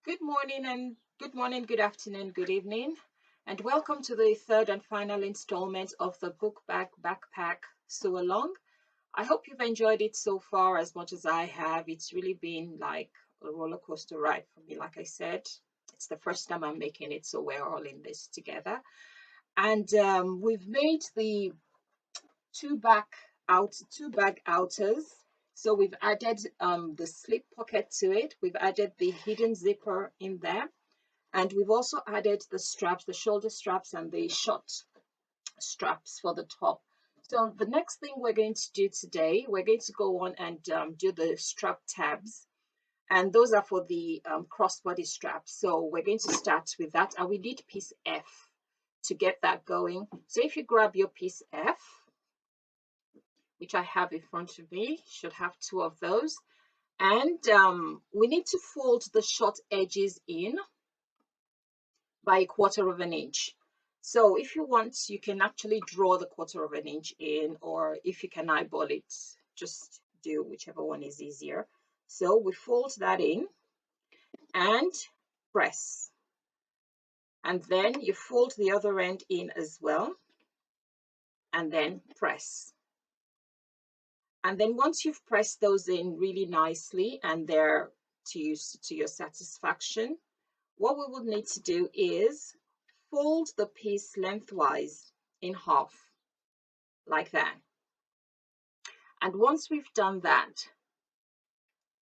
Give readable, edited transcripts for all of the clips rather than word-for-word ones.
Good morning, good afternoon, good evening, and welcome to the third and final installment of the Bookbag Backpack Sew Along. I hope you've enjoyed it so far as much as I have. It's really been like a roller coaster ride for me. Like I said, it's the first time I'm making it, so we're all in this together. And we've made the two bag outers. So we've added the slip pocket to it. We've added the hidden zipper in there. And we've also added the straps, the shoulder straps and the short straps for the top. So the next thing we're going to do today, we're going to go on and do the strap tabs. And those are for the crossbody straps. So we're going to start with that. And we need piece F to get that going. So if you grab your piece F, which I have in front of me, should have two of those. And we need to fold the short edges in by a quarter of an inch. So if you want, you can actually draw the quarter of an inch in, or if you can eyeball it, just do whichever one is easier. So we fold that in and press. And then you fold the other end in as well, and then press. And then once you've pressed those in really nicely and they're to your satisfaction, what we will need to do is fold the piece lengthwise in half, like that. And once we've done that,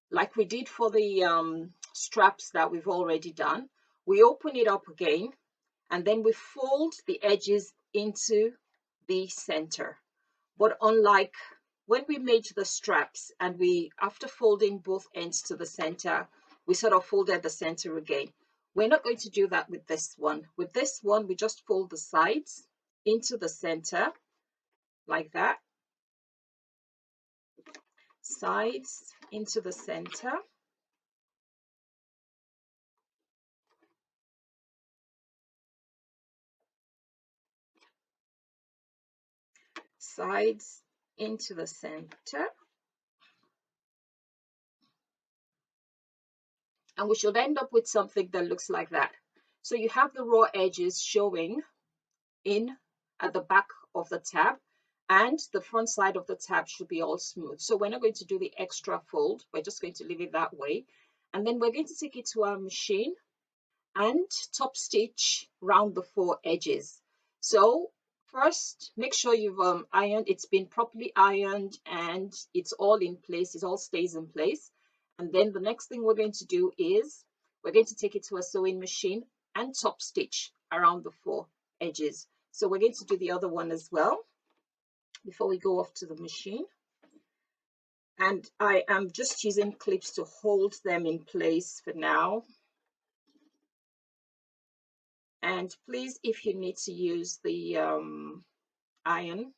like we did for the straps that we've already done, we open it up again, and then we fold the edges into the center. But unlike when we made the straps and we, after folding both ends to the center, we sort of folded the center again. We're not going to do that with this one. With this one, we just fold the sides into the center, like that. Sides into the center. Sides into the center. And we should end up with something that looks like that. So you have the raw edges showing in at the back of the tab, and the front side of the tab should be all smooth. So we're not going to do the extra fold. We're just going to leave it that way. And then we're going to take it to our machine and top stitch round the four edges. So first, make sure you've ironed, it's been properly ironed and it's all in place, it all stays in place. And then the next thing we're going to do is we're going to take it to a sewing machine and top stitch around the four edges. So we're going to do the other one as well before we go off to the machine. And I am just using clips to hold them in place for now. And please, if you need to use the iron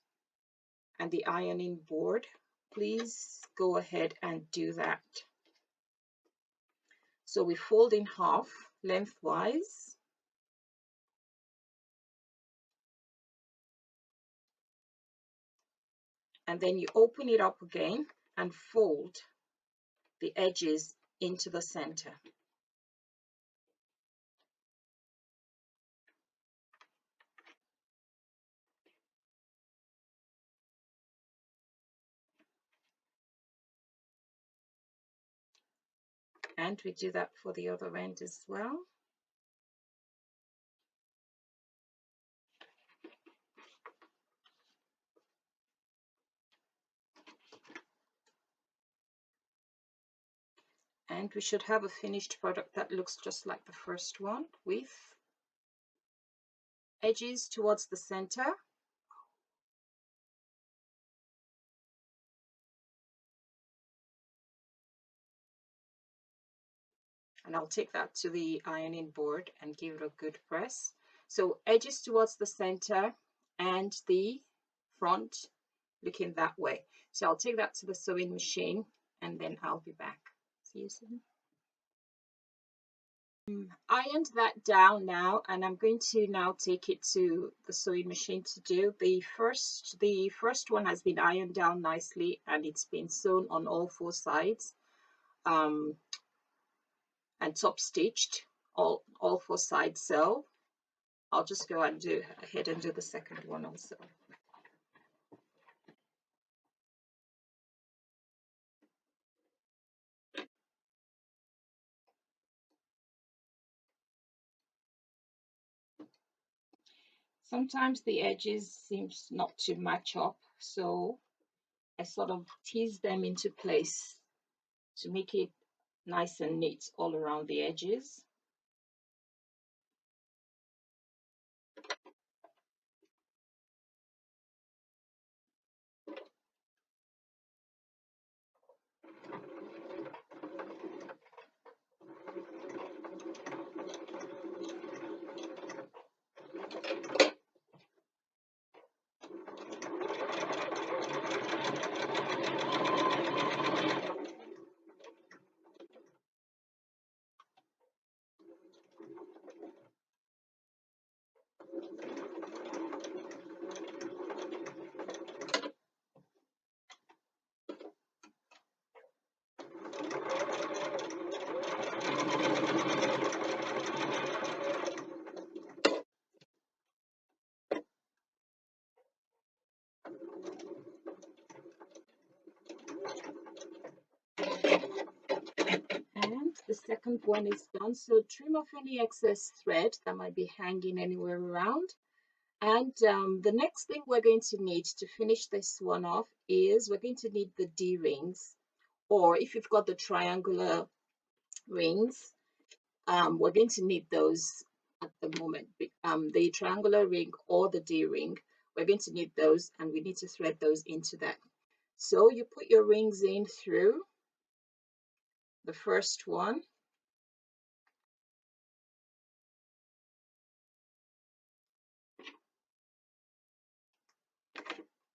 and the ironing board, please go ahead and do that. So we fold in half lengthwise. And then you open it up again and fold the edges into the center. And we do that for the other end as well. And we should have a finished product that looks just like the first one, with edges towards the center. And I'll take that to the ironing board and give it a good press. So edges towards the center and the front looking that way. So I'll take that to the sewing machine and then I'll be back. See you soon. Ironed that down now, and I'm going to now take it to the sewing machine to do the first one has been ironed down nicely and it's been sewn on all four sides. and top stitched all 4 sides. So I'll just go and do ahead and do the second one also. Sometimes the edges seems not to match up, so I sort of tease them into place to make it nice and neat all around the edges. And the second one is done. So trim off any excess thread that might be hanging anywhere around. And the next thing we're going to need to finish this one off is we're going to need the D-rings, or if you've got the triangular rings, we're going to need those at the moment. The triangular ring or the D-ring, we're going to need those, and we need to thread those into that. So you put your rings in through the first one,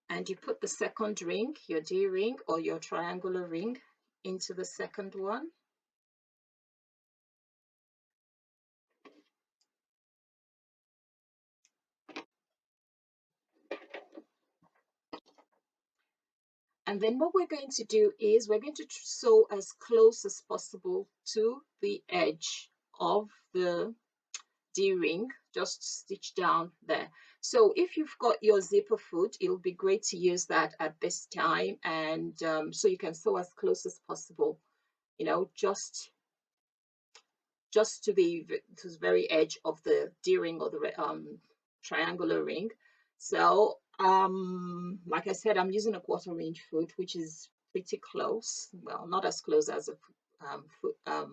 and you put the second ring, your D-ring or your triangular ring, into the second one. And then what we're going to do is we're going to sew as close as possible to the edge of the D-ring, just stitch down there. So if you've got your zipper foot, it'll be great to use that at this time, and so you can sew as close as possible, you know, just to the very edge of the D-ring or the triangular ring. So like I said, I'm using a 1/4 inch foot, which is pretty close. Well, not as close as a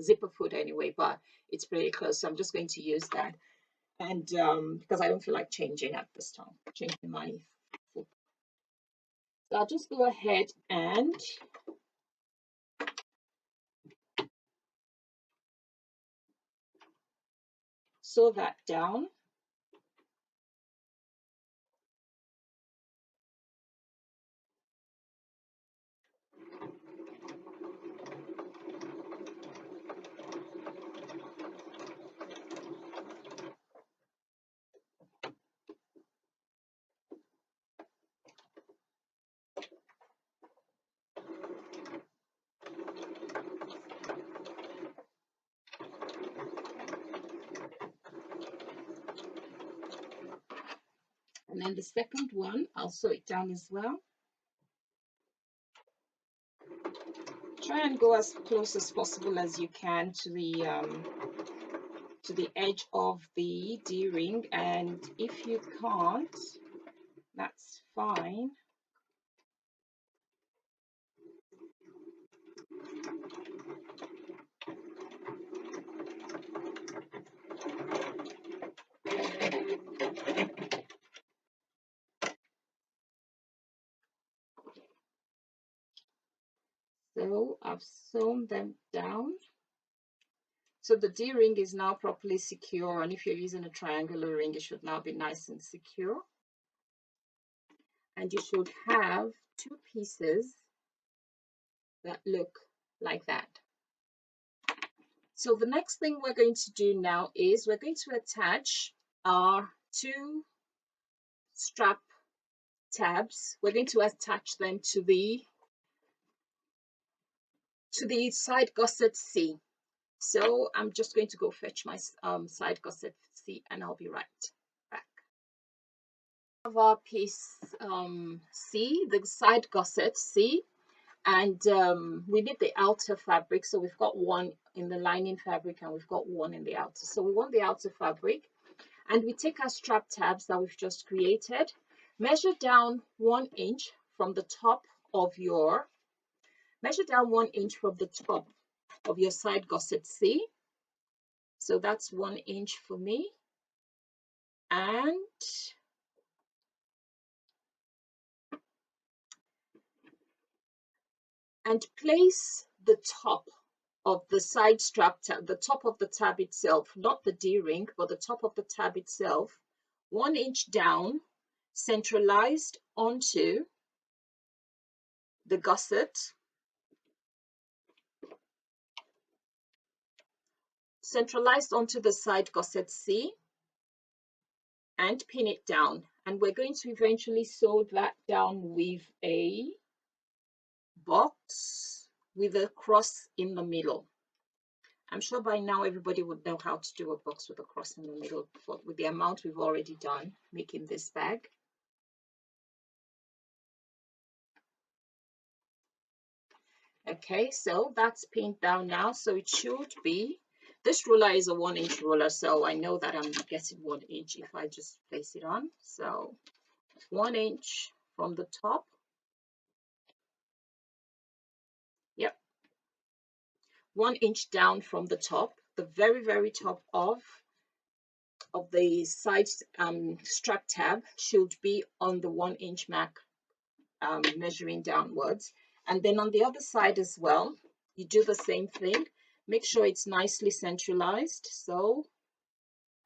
zipper foot anyway, but it's pretty close. So I'm just going to use that, and because I don't feel like changing at this time, changing my foot. So I'll just go ahead and sew that down. And then the second one, I'll sew it down as well. Try and go as close as possible as you can to the edge of the D-ring, and if you can't, that's fine. So I've sewn them down. So the D-ring is now properly secure, and if you're using a triangular ring, it should now be nice and secure. And you should have 2 pieces that look like that. So the next thing we're going to do now is we're going to attach our 2 strap tabs. We're going to attach them to the side gusset C. So I'm just going to go fetch my side gusset C, and I'll be right back. Of our piece C, the side gusset C, and we need the outer fabric. So we've got one in the lining fabric and we've got one in the outer. So we want the outer fabric, and we take our strap tabs that we've just created, measure down 1 inch from the top of your, measure down 1 inch from the top of your side gusset C. So that's 1 inch for me. And place the top of the side strap tab, the top of the tab itself, not the D-ring, but the top of the tab itself, 1 inch down, centralized onto the gusset, centralized onto the side gusset C, and pin it down. And we're going to eventually sew that down with a box with a cross in the middle. I'm sure by now everybody would know how to do a box with a cross in the middle, but with the amount we've already done making this bag. Okay, so that's pinned down now. So it should be, this ruler is a 1 inch ruler, so I know that I'm getting 1 inch if I just place it on. So 1 inch from the top. Yep. 1 inch down from the top, the very, very top of the side strap tab should be on the 1 inch mark, measuring downwards. And then on the other side as well, you do the same thing. Make sure it's nicely centralized. So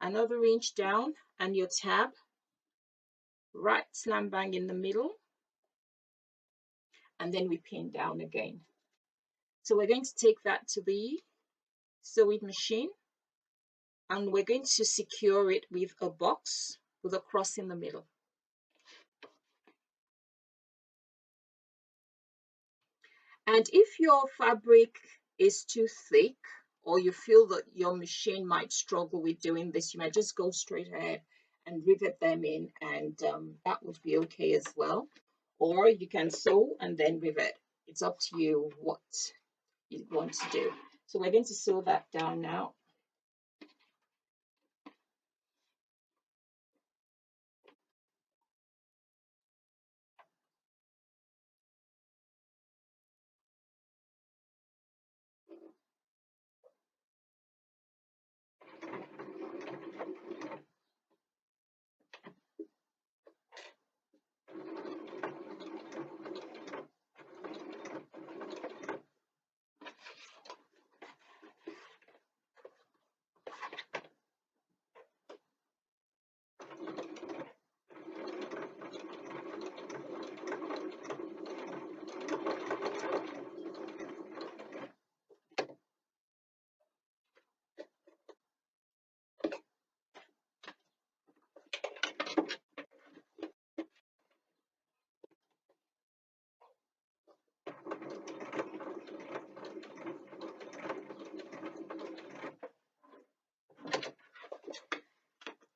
another inch down, and your tab right slam bang in the middle, and then we pin down again. So we're going to take that to the sewing machine, and we're going to secure it with a box with a cross in the middle. And if your fabric is too thick, or you feel that your machine might struggle with doing this, you might just go straight ahead and rivet them in, and that would be okay as well. Or you can sew and then rivet. It's up to you what you want to do. So we're going to sew that down now.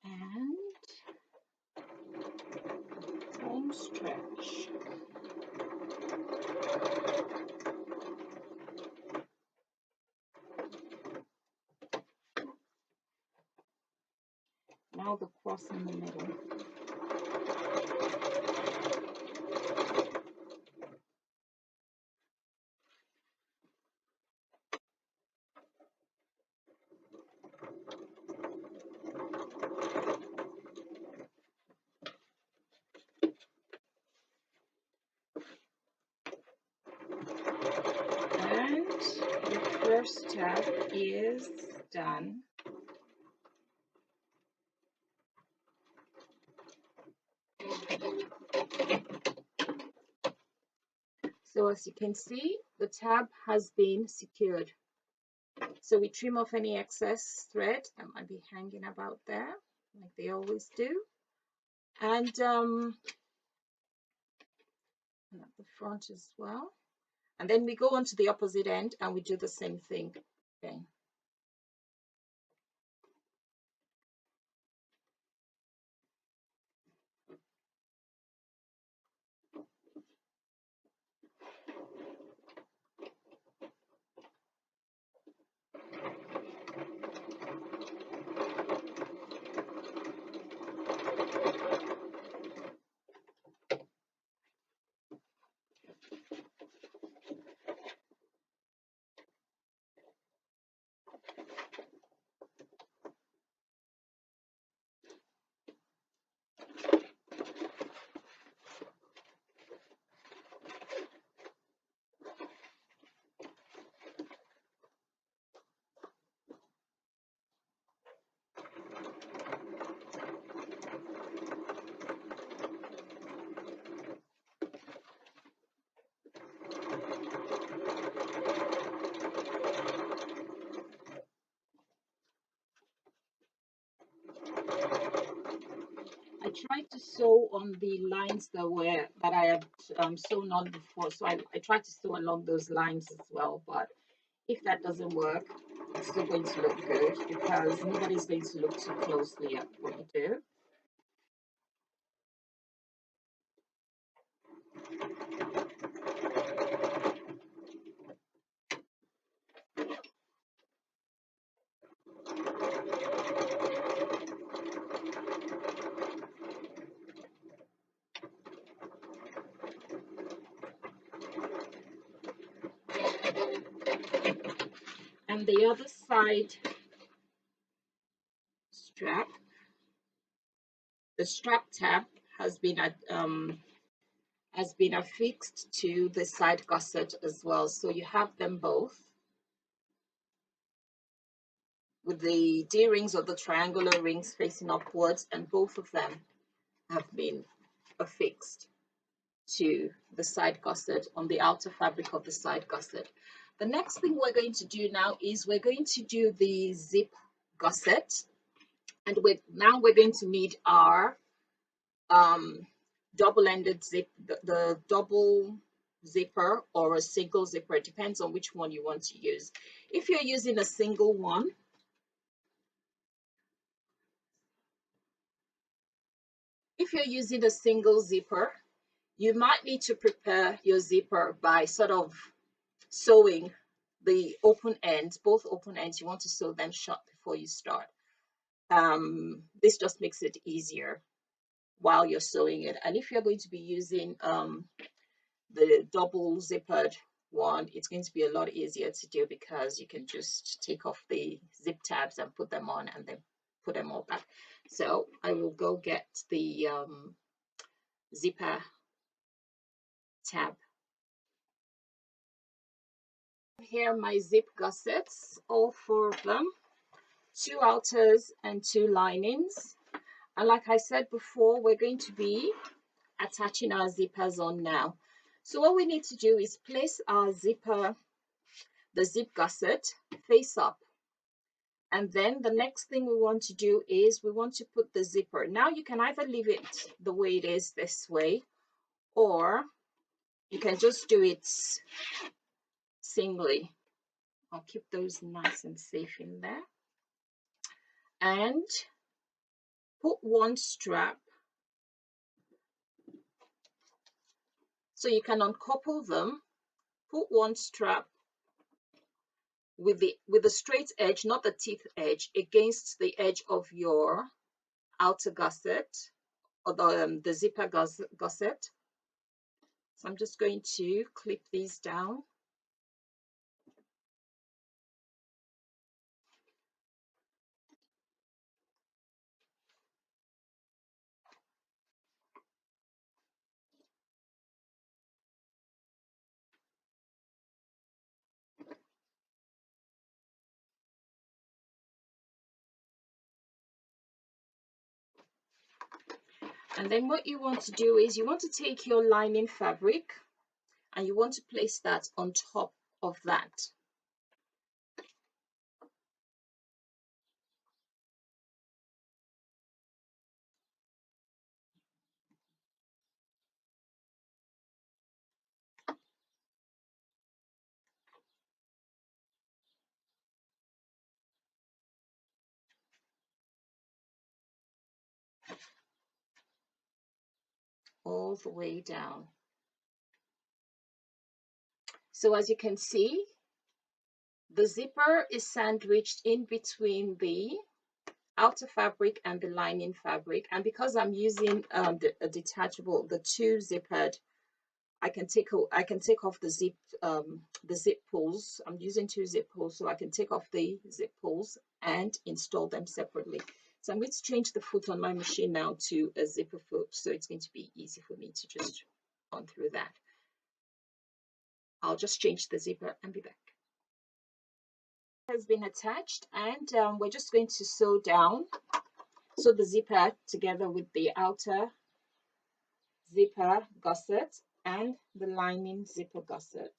And home stretch. Now the cross in the middle. And the first tab is done. So as you can see, the tab has been secured. So we trim off any excess thread that might be hanging about there, like they always do. And at the front as well. And then we go on to the opposite end and we do the same thing again. tried to sew on the lines that I had sewn on before. So I tried to sew along those lines as well. But if that doesn't work, it's still going to look good because nobody's going to look too closely at what you do. And the other side strap, the strap tab has been affixed to the side gusset as well. So you have them both with the D-rings or the triangular rings facing upwards, and both of them have been affixed to the side gusset on the outer fabric of the side gusset. The next thing we're going to do now is we're going to do the zip gusset, and now we're going to need our double-ended zip, the double zipper or a single zipper. It depends on which one you want to use. If you're using a single one, if you're using a single zipper, you might need to prepare your zipper by sort of sewing the open ends, both open ends. You want to sew them shut before you start. This just makes it easier while you're sewing it. And if you're going to be using the double zippered one, it's going to be a lot easier to do because you can just take off the zip tabs and put them on and then put them all back. So I will go get the zipper tab. Here are my zip gussets, all 4 of them, 2 outers and 2 linings. And like I said before, we're going to be attaching our zippers on now. So what we need to do is place our zipper, the zip gusset, face up. And then the next thing we want to do is we want to put the zipper. Now you can either leave it the way it is this way, or you can just do it singly. I'll keep those nice and safe in there. And put one strap. So you can uncouple them, put one strap with the straight edge, not the teeth edge, against the edge of your outer gusset or the zipper gusset. So I'm just going to clip these down. And then what you want to do is you want to take your lining fabric and you want to place that on top of that. All the way down. So as you can see, the zipper is sandwiched in between the outer fabric and the lining fabric, and because I'm using a detachable, the 2 zippered, I can take off the zip pulls. I'm using 2 zip pulls, so I can take off the zip pulls and install them separately. So I'm going to change the foot on my machine now to a zipper foot, so it's going to be easy for me to just run through that. I'll just change the zipper and be back. Has been attached, and we're just going to sew down. So the zipper together with the outer zipper gusset and the lining zipper gusset.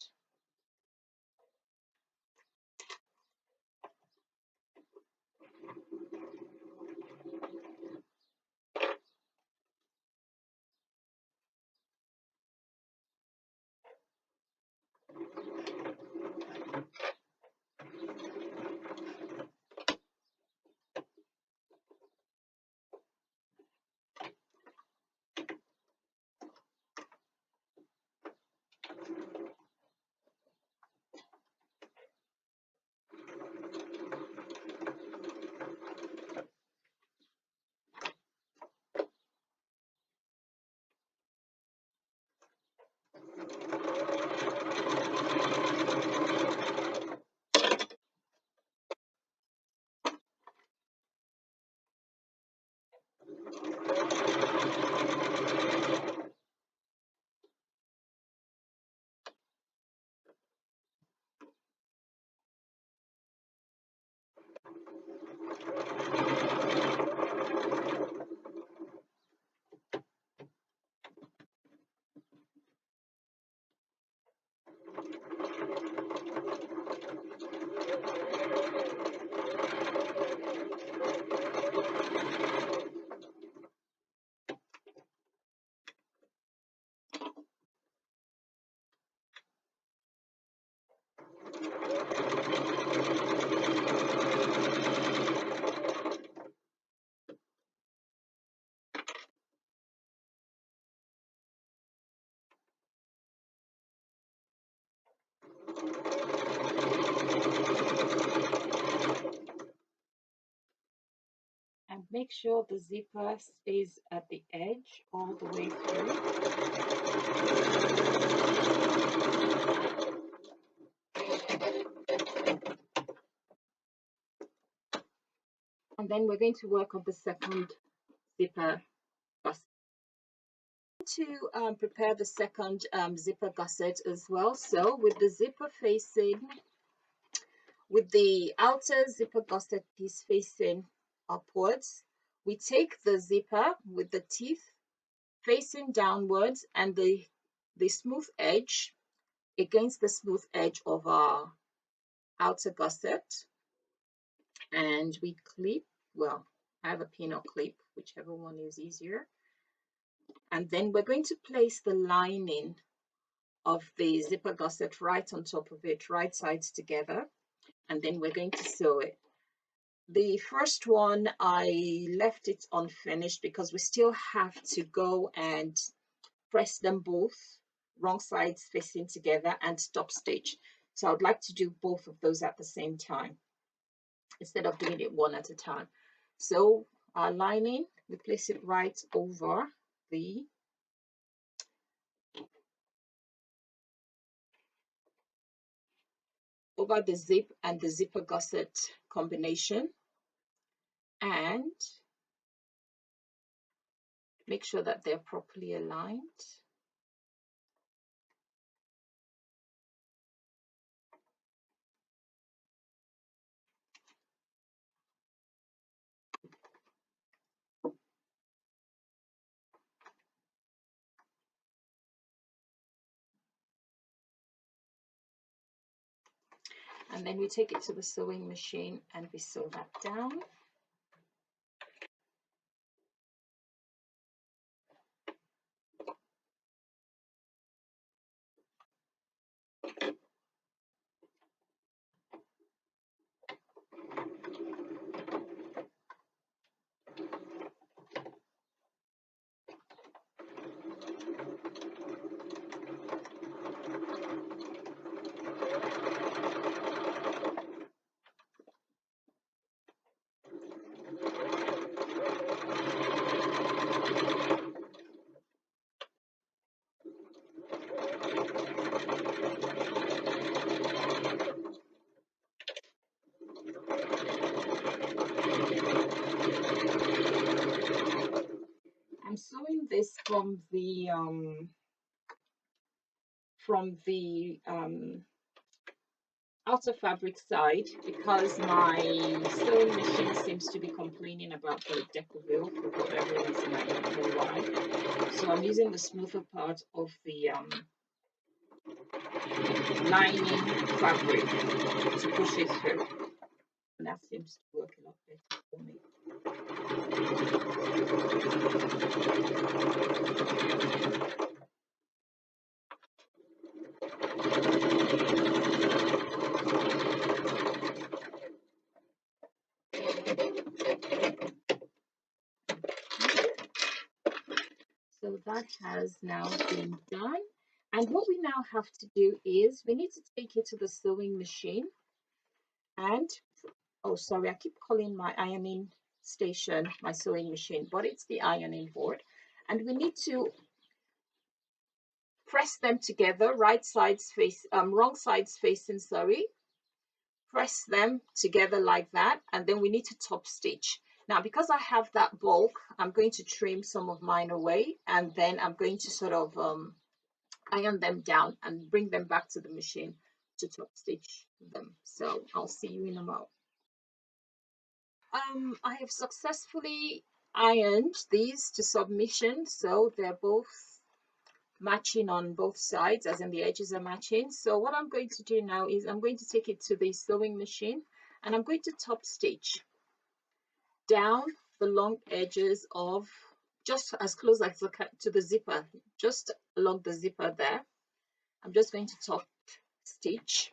make sure the zipper stays at the edge all the way through. And then we're going to work on the second zipper gusset. To prepare the second zipper gusset as well. So with the zipper facing, with the outer zipper gusset piece facing upwards, we take the zipper with the teeth facing downwards and the smooth edge against the smooth edge of our outer gusset, and we clip, well, I have a pin or clip, whichever one is easier. And then we're going to place the lining of the zipper gusset right on top of it, right sides together, and then we're going to sew it. The first one, I left it unfinished because we still have to go and press them both, wrong sides facing together, and top stitch. So I'd like to do both of those at the same time instead of doing it one at a time. So our lining, we place it right over the zip and the zipper gusset combination, and make sure that they're properly aligned. And then we take it to the sewing machine and we sew that down. I'm sewing this from the outer fabric side because my sewing machine seems to be complaining about the decouvrille for whatever reason. I don't know why. So I'm using the smoother part of the lining fabric to push it through, and that seems to work a lot better for me. So that has now been done. And what we now have to do is we need to take it to the sewing machine and, oh, sorry, I keep calling my ironing station my sewing machine, but it's the ironing board. And we need to press them together, wrong sides facing, sorry. Press them together like that, and then we need to top stitch. Now, because I have that bulk, I'm going to trim some of mine away, and then I'm going to sort of iron them down and bring them back to the machine to top stitch them. So I'll see you in a moment. I have successfully ironed these to submission, so they're both matching on both sides, as in the edges are matching. So what I'm going to do now is I'm going to take it to the sewing machine and I'm going to top stitch down the long edges of, just as close as to the zipper, just along the zipper there. I'm just going to top stitch.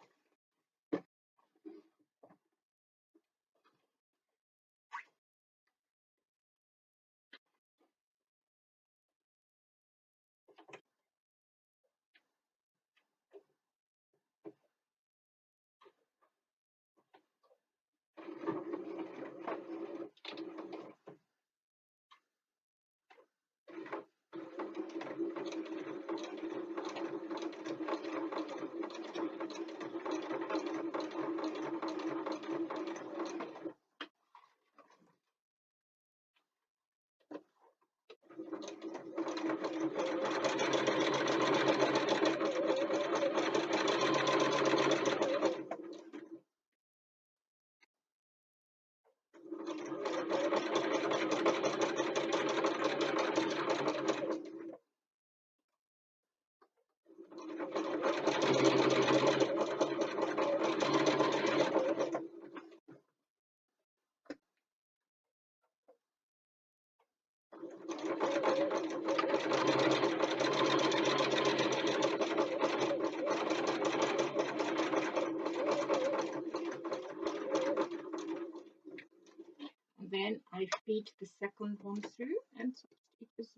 then I feed the second one through and it is.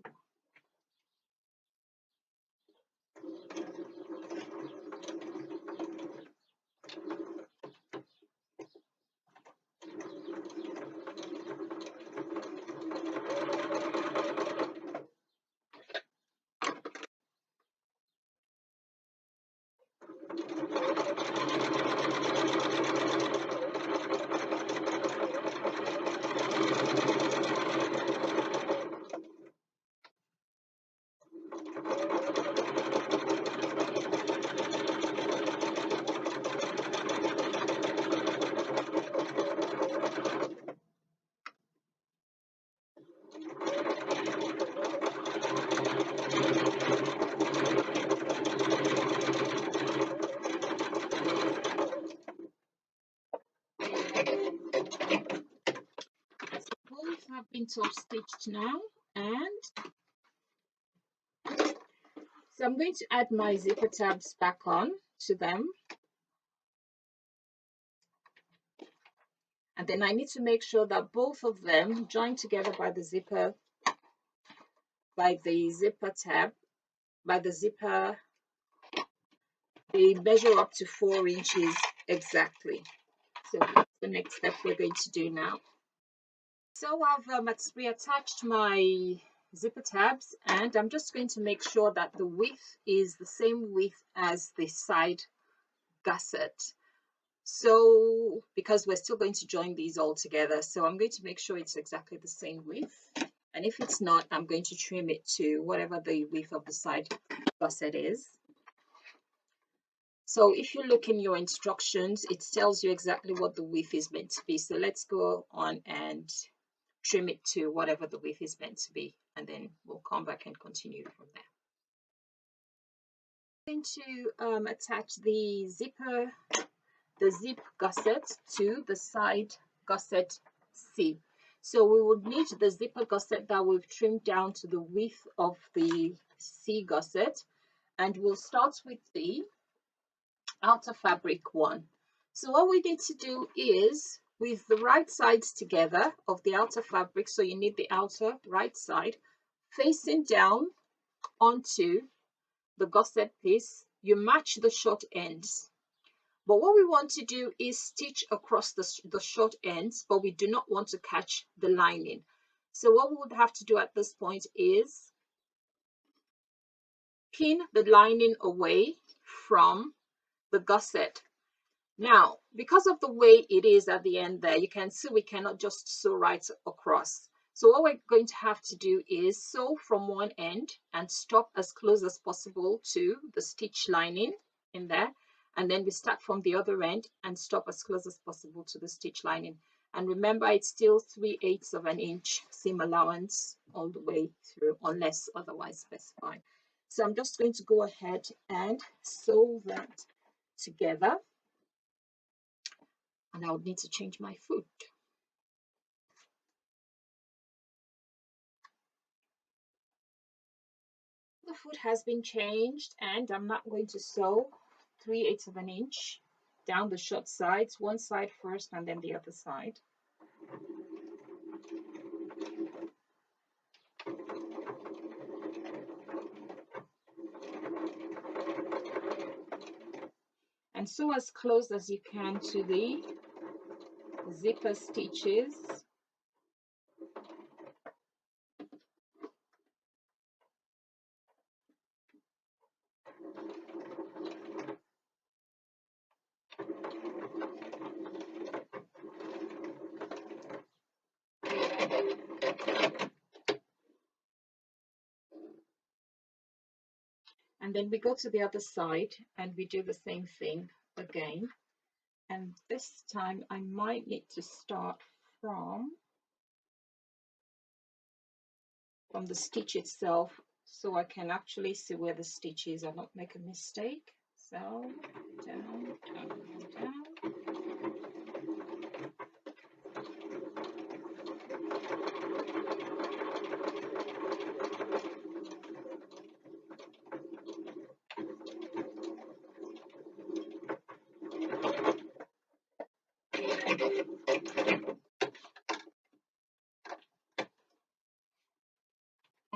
Both have been top stitched now, and so I'm going to add my zipper tabs back on to them, and then I need to make sure that both of them join together by the zipper tab, by the zipper. They measure up to 4 inches exactly. So that's the next step we're going to do now. So I've reattached my zipper tabs, and I'm just going to make sure that the width is the same width as the side gusset. So because we're still going to join these all together, so I'm going to make sure it's exactly the same width, and if it's not, I'm going to trim it to whatever the width of the side gusset is. So if you look in your instructions, it tells you exactly what the width is meant to be. So let's go on and trim it to whatever the width is meant to be, and then we'll come back and continue from there. I'm going to attach the zip gusset to the side gusset C. So we would need the zipper gusset that we've trimmed down to the width of the C gusset, and we'll start with the outer fabric one. So what we need to do is, with the right sides together of the outer fabric, so you need the outer right side facing down onto the gusset piece, you match the short ends. But what we want to do is stitch across the short ends, but we do not want to catch the lining. So what we would have to do at this point is pin the lining away from the gusset. Now, because of the way it is at the end there, you can see we cannot just sew right across. So what we're going to have to do is sew from one end and stop as close as possible to the stitch lining in there. And then we start from the other end and stop as close as possible to the stitch lining. And remember, it's still 3/8 of an inch seam allowance all the way through, unless otherwise specified. So I'm just going to go ahead and sew that together. And I would need to change my foot. The foot has been changed, and I'm not going to sew 3/8 of an inch down the short sides, one side first and then the other side. And sew as close as you can to the zipper stitches. And then we go to the other side and we do the same thing again. And this time I might need to start from the stitch itself, so I can actually see where the stitch is and not make a mistake. So down, down, down.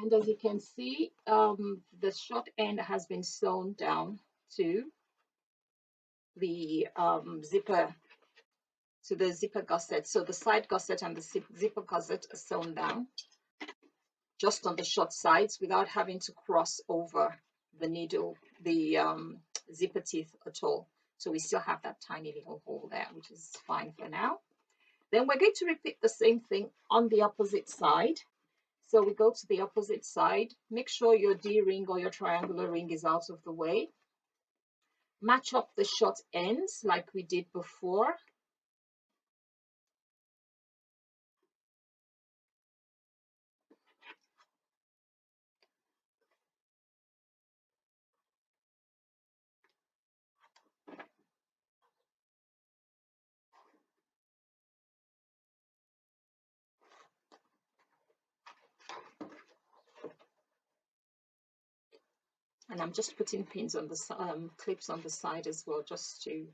And as you can see, the short end has been sewn down to the zipper, to the zipper gusset. So the side gusset and the zipper gusset are sewn down just on the short sides without having to cross over the needle, the zipper teeth at all. So we still have that tiny little hole there, which is fine for now. Then we're going to repeat the same thing on the opposite side. So we go to the opposite side, make sure your D-ring or your triangular ring is out of the way. Match up the short ends like we did before. And I'm just putting pins on the clips on the side as well, just to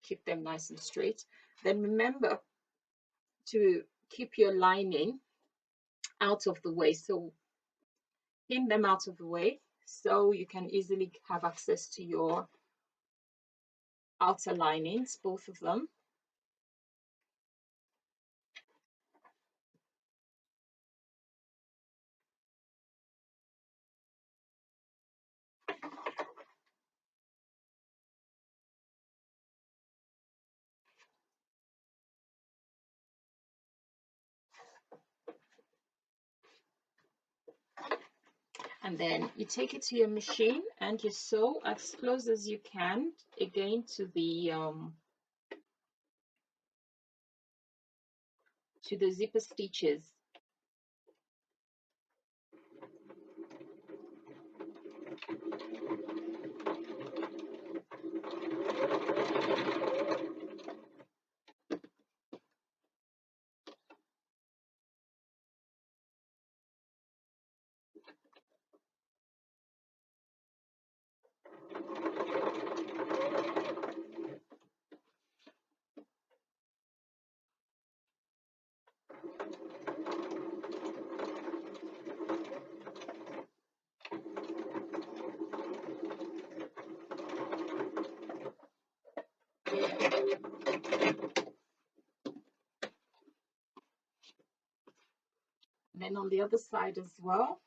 keep them nice and straight. Then remember to keep your lining out of the way. So pin them out of the way so you can easily have access to your outer linings, both of them. And then you take it to your machine and you sew as close as you can again to the zipper stitches. And then on the other side as well,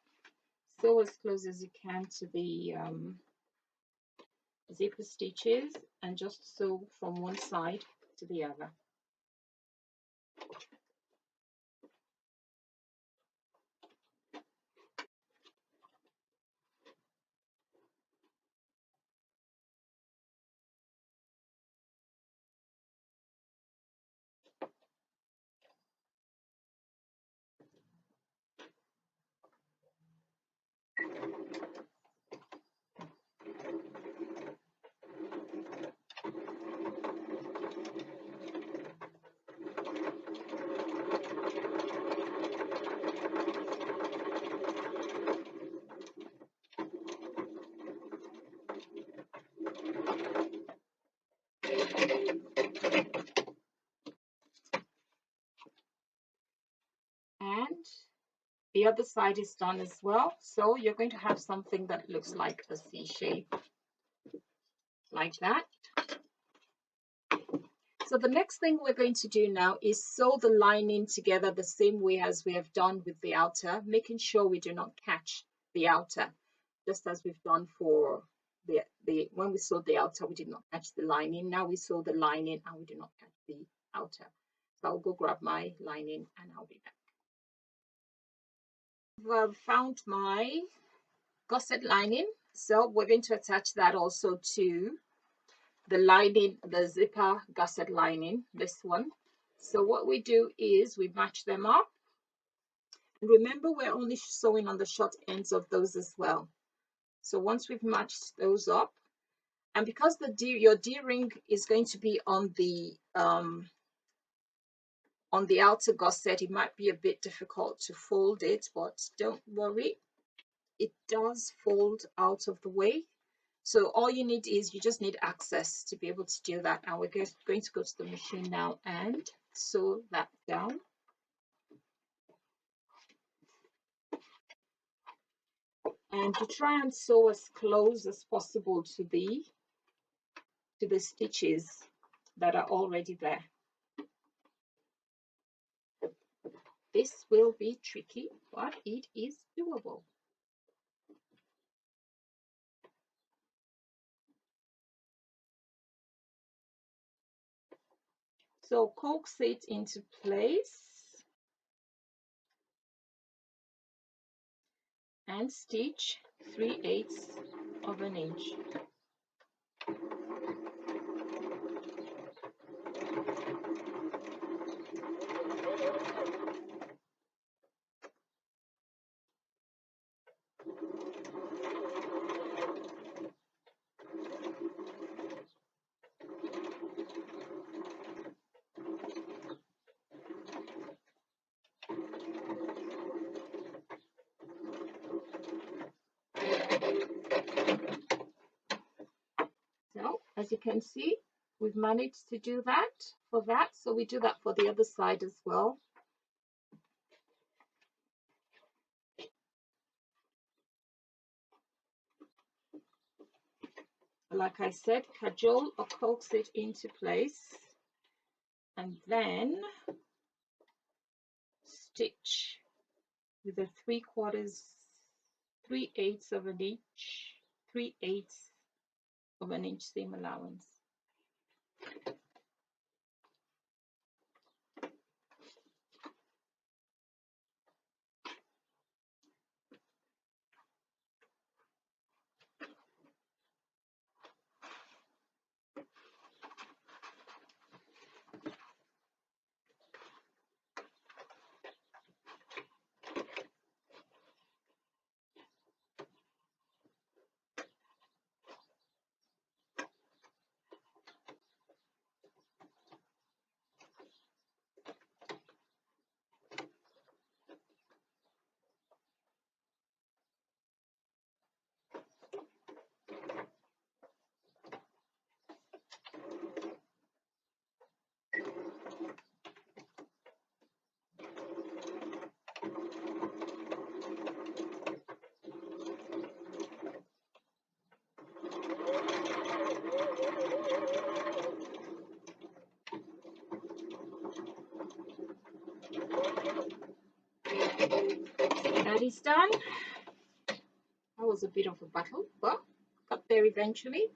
sew as close as you can to the zipper stitches and just sew from one side to the other. And the other side is done as well. So you're going to have something that looks like a C shape, like that. So the next thing we're going to do now is sew the lining together the same way as we have done with the outer, making sure we do not catch the outer, just as we've done for the when we sewed the outer, we did not catch the lining. Now we sew the lining and we do not catch the outer. So I'll go grab my lining and I'll be back. I've found my gusset lining, so we're going to attach that also to the lining, the zipper gusset lining, this one. So what we do is we match them up. And remember, we're only sewing on the short ends of those as well. So once we've matched those up, and because your D-ring is going to be on the outer gusset, it might be a bit difficult to fold it, but don't worry, it does fold out of the way. So all you need is, you just need access to be able to do that. And we're going to go to the machine now and sew that down. and you try and sew as close as possible to the stitches that are already there. This will be tricky, but it is doable. So coax it into place and stitch 3/8 of an inch. So as you can see, we've managed to do that for that. So we do that for the other side as well. Like I said, cajole or coax it into place and then stitch with a 3/8 of an inch, 3/8 of an inch seam allowance. That is done. That was a bit of a battle, but got there eventually.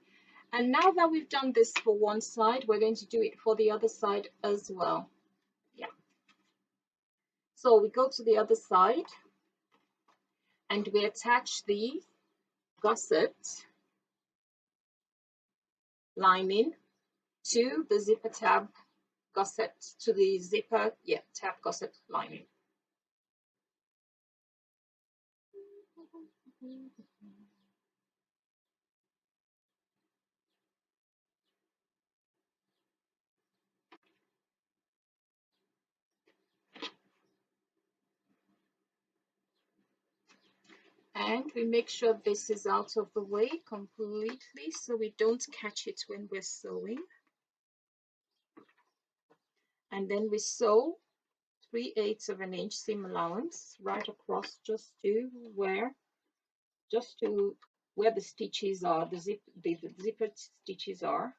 And now that we've done this for one side, we're going to do it for the other side as well. Yeah. So we go to the other side and we attach the gusset lining to the zipper tab gusset, to the zipper, yeah, tab gusset lining. And we make sure this is out of the way completely so we don't catch it when we're sewing. And then we sew 3/8 of an inch seam allowance right across just to where the stitches are, the zippered stitches are.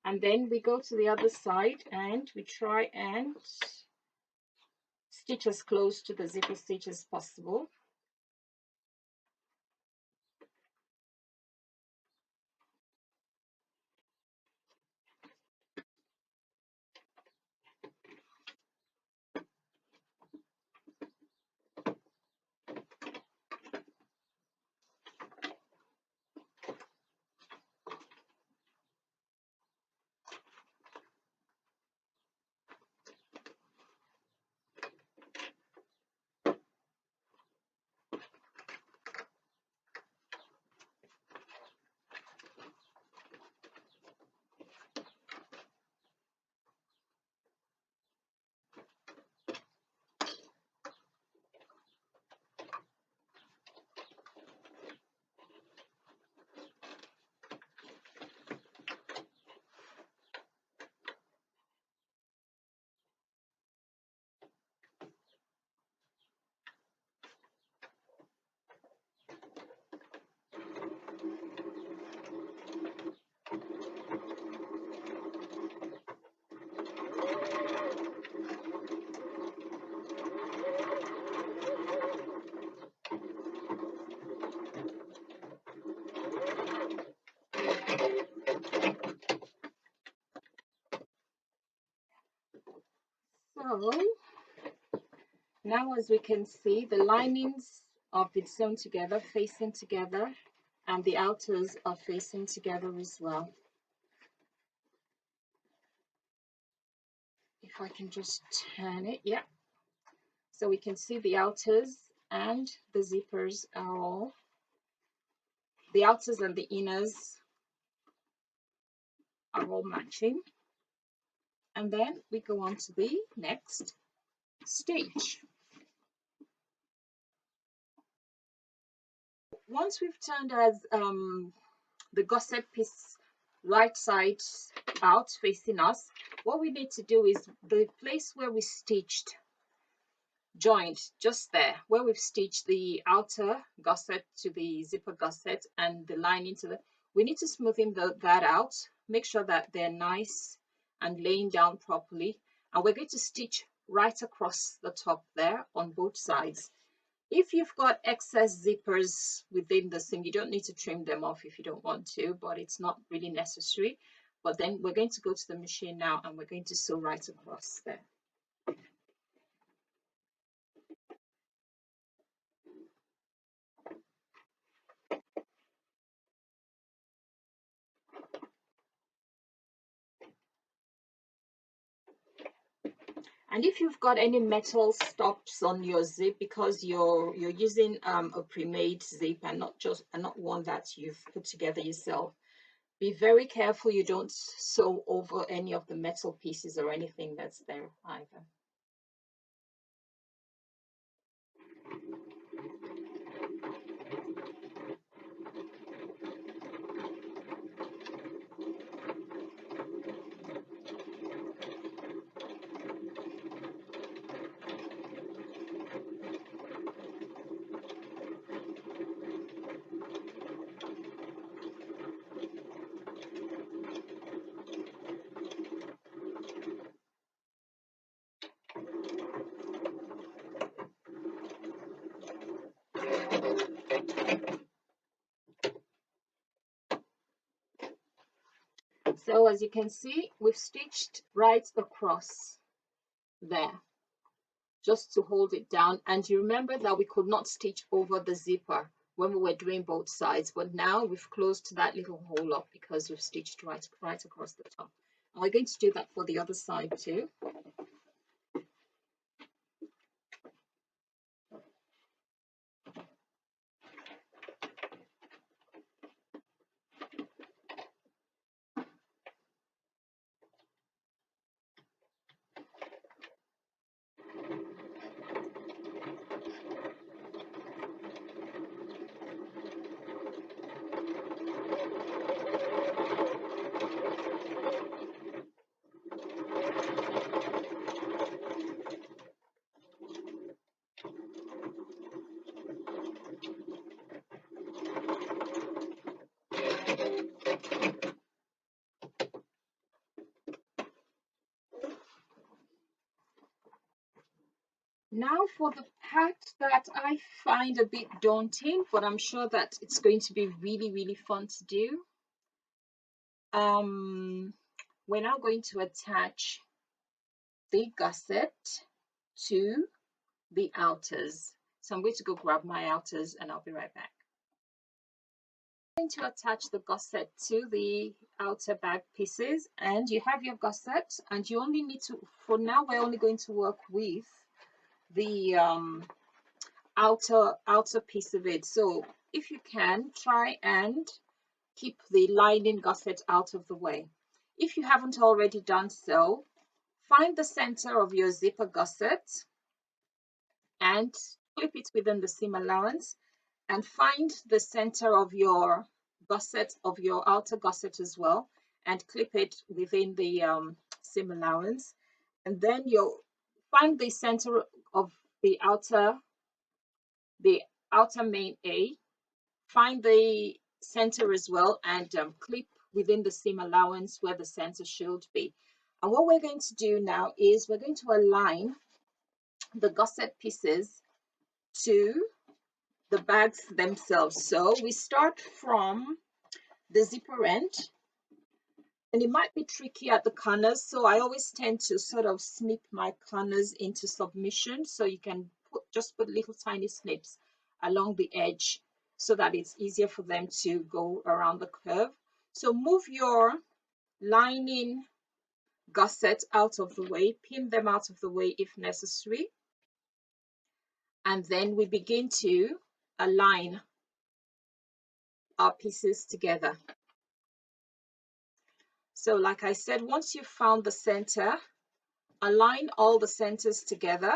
And then we go to the other side and we try and stitch as close to the zipper stitch as possible. Now, as we can see, the linings are been sewn together, facing together, and the outers are facing together as well. If I can just turn it, yeah. So we can see the outers and the zippers are all, the outers and the inners are all matching. And then we go on to the next stage. Once we've turned as the gusset piece right side out facing us, what we need to do is the place where we stitched joint, just there where we've stitched the outer gusset to the zipper gusset and the lining to the, we need to smoothen that out, make sure that they're nice and laying down properly, and we're going to stitch right across the top there on both sides. If you've got excess zippers within the seam, you don't need to trim them off if you don't want to, but it's not really necessary. But then we're going to go to the machine now and we're going to sew right across there. And if you've got any metal stops on your zip because you're using a pre-made zip and not one that you've put together yourself, be very careful you don't sew over any of the metal pieces or anything that's there either. So as you can see, we've stitched right across there just to hold it down. And you remember that we could not stitch over the zipper when we were doing both sides, but now we've closed that little hole up because we've stitched right across the top. And we're going to do that for the other side too. Now for the part that I find a bit daunting, but I'm sure that it's going to be really, really fun to do. We're now going to attach the gusset to the outers. So I'm going to go grab my outers and I'll be right back. I'm going to attach the gusset to the outer bag pieces, and you have your gusset, and you only need to, for now we're only going to work with the outer piece of it. So if you can, try and keep the lining gusset out of the way. If you haven't already done so, find the center of your zipper gusset and clip it within the seam allowance, and find the center of your gusset, of your outer gusset as well, and clip it within the seam allowance. And then you'll find the center of the outer main A, find the center as well, and clip within the seam allowance where the center should be. And what we're going to do now is we're going to align the gusset pieces to the bags themselves. So we start from the zipper end, and it might be tricky at the corners, so I always tend to sort of snip my corners into submission so you can just put little tiny snips along the edge so that it's easier for them to go around the curve. So move your lining gusset out of the way, pin them out of the way if necessary, and then we begin to align our pieces together. So like I said, once you've found the center, align all the centers together.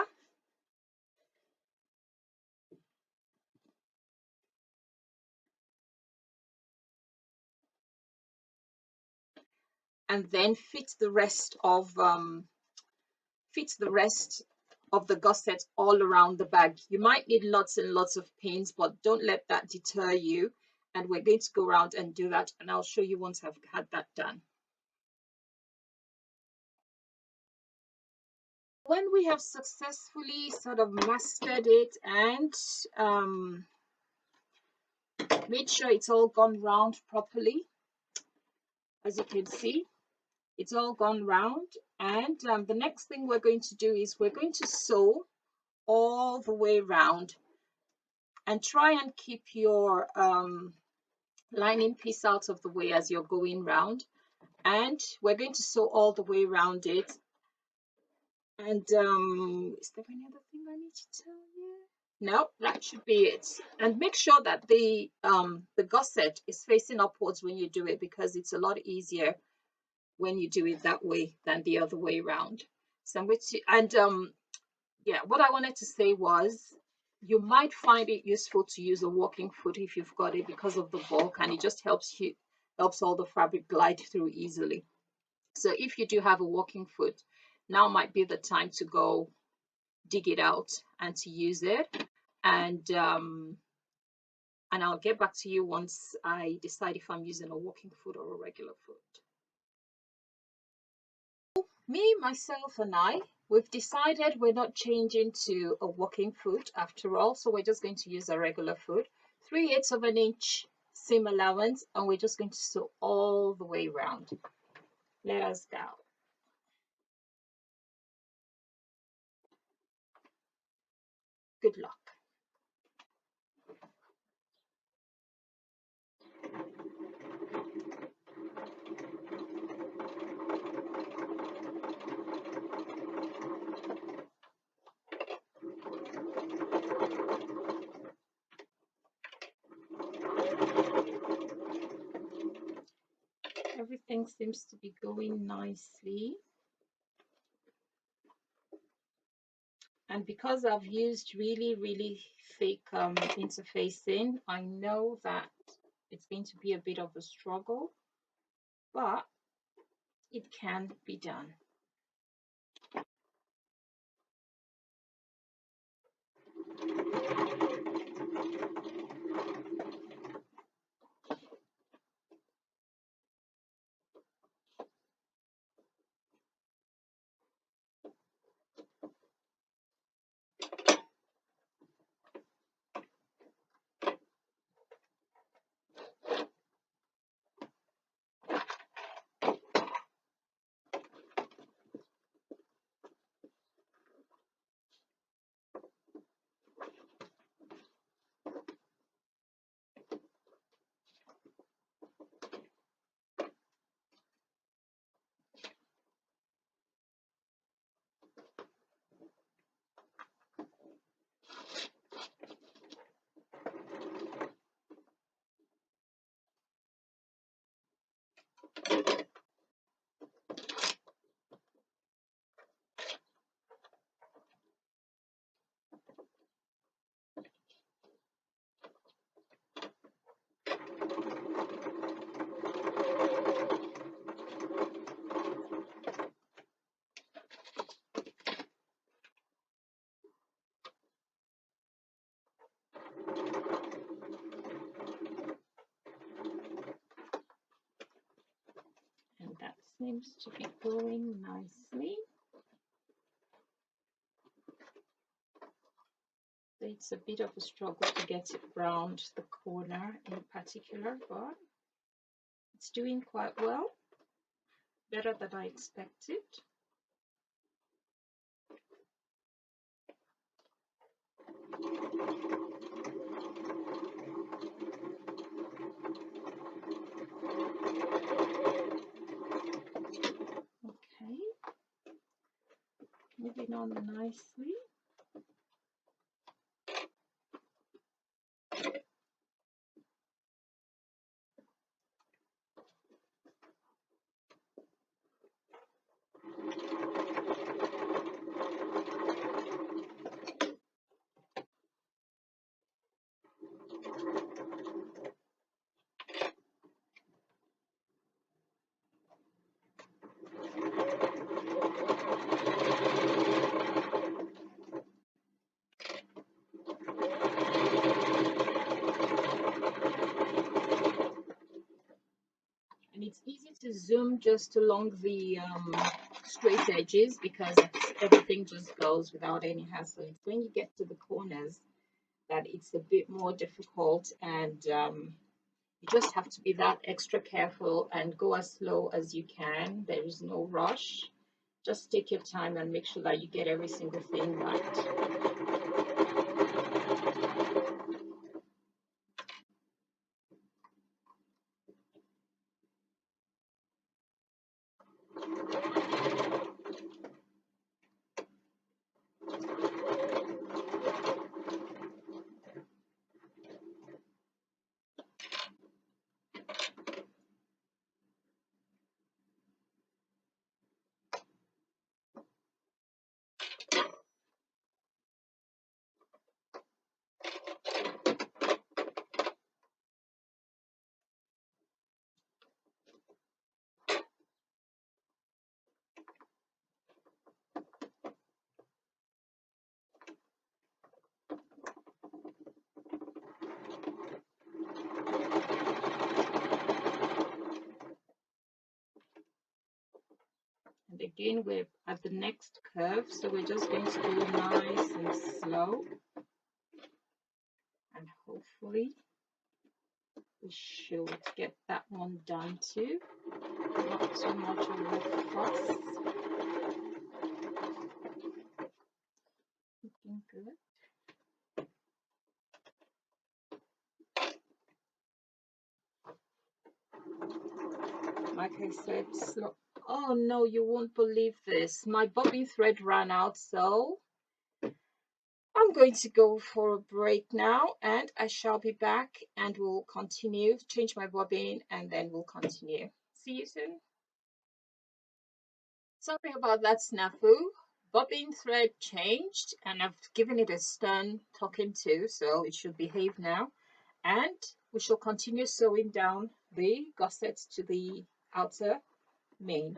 And then fit the rest of the gusset all around the bag. You might need lots and lots of pins, but don't let that deter you. And we're going to go around and do that, and I'll show you once I've had that done. When we have successfully sort of mastered it and made sure it's all gone round properly, as you can see, it's all gone round. And the next thing we're going to do is we're going to sew all the way round, and try and keep your lining piece out of the way as you're going round. And we're going to sew all the way around it. And is there any other thing I need to tell you? No, that should be it. And make sure that the gusset is facing upwards when you do it, because it's a lot easier when you do it that way than the other way around. So I'm going to, and yeah, what I wanted to say was, you might find it useful to use a walking foot if you've got it, because of the bulk, and it just helps all the fabric glide through easily. So if you do have a walking foot, now might be the time to go dig it out and to use it. And I'll get back to you once I decide if I'm using a walking foot or a regular foot. Me, myself, and we've decided we're not changing to a walking foot after all, so we're just going to use a regular foot. 3/8 of an inch seam allowance, and we're just going to sew all the way around. Let us go. Good luck. Everything seems to be going nicely. And because I've used really thick interfacing, I know that it's going to be a bit of a struggle, but it can be done. And that seems to be going nicely. It's a bit of a struggle to get it round the corner in particular, but it's doing quite well, better than I expected. Okay, moving on nicely. And it's easy to zoom just along the straight edges because everything just goes without any hassle. It's when you get to the corners that it's a bit more difficult, and you just have to be that extra careful and go as slow as you can. There is no rush. Just take your time and make sure that you get every single thing right. And again, we're at the next curve, so we're just going to go nice and slow, and hopefully we should get that one done too. Not too much of a fuss. Looking good. Like I said, slow. Oh no, you won't believe this. My bobbin thread ran out, so I'm going to go for a break now, and I shall be back and we'll continue. Change my bobbin and then we'll continue. See you soon. Sorry about that snafu. Bobbin thread changed and I've given it a stern talking to, so it should behave now. And we shall continue sewing down the gussets to the outer main.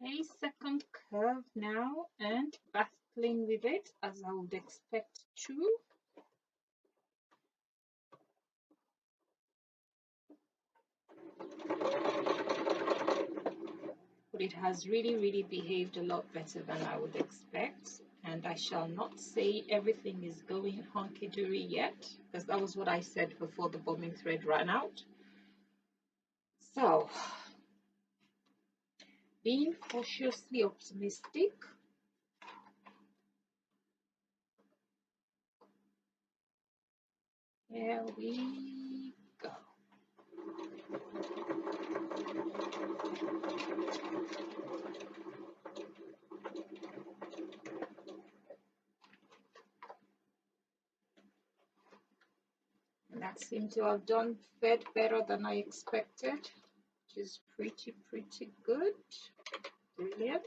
Okay, second curve now, and battling with it as I would expect to. But it has really behaved a lot better than I would expect. And I shall not say everything is going hunky-dory yet, because that was what I said before the bobbin thread ran out. So, being cautiously optimistic, here we go. And that seemed to have done fed better than I expected, which is pretty good. Brilliant.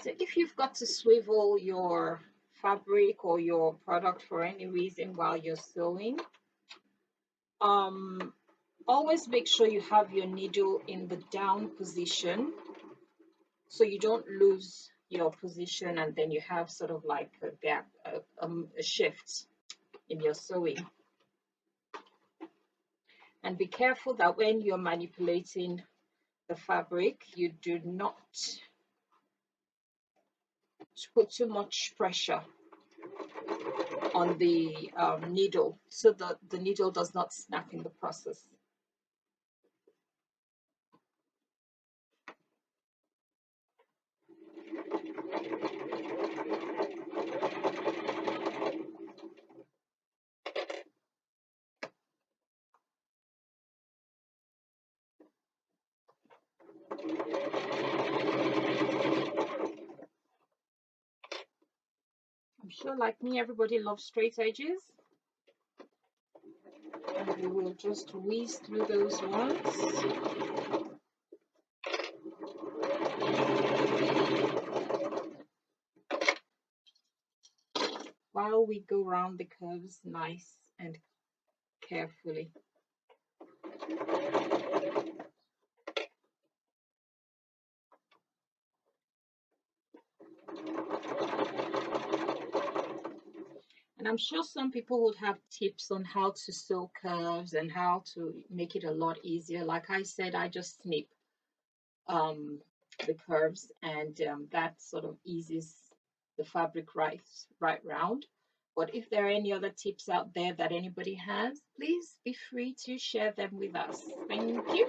So if you've got to swivel your fabric or your product for any reason while you're sewing, always make sure you have your needle in the down position so you don't lose your position and then you have sort of like a gap, a shift in your sewing. And be careful that when you're manipulating the fabric, you do not put too much pressure on the needle so that the needle does not snap in the process. I'm sure, like me, everybody loves straight edges. And we will just whiz through those ones. While we go around the curves nice and carefully. And I'm sure some people would have tips on how to sew curves and how to make it a lot easier. Like I said, I just snip the curves, and that sort of eases the fabric right round. But if there are any other tips out there that anybody has, please be free to share them with us. Thank you.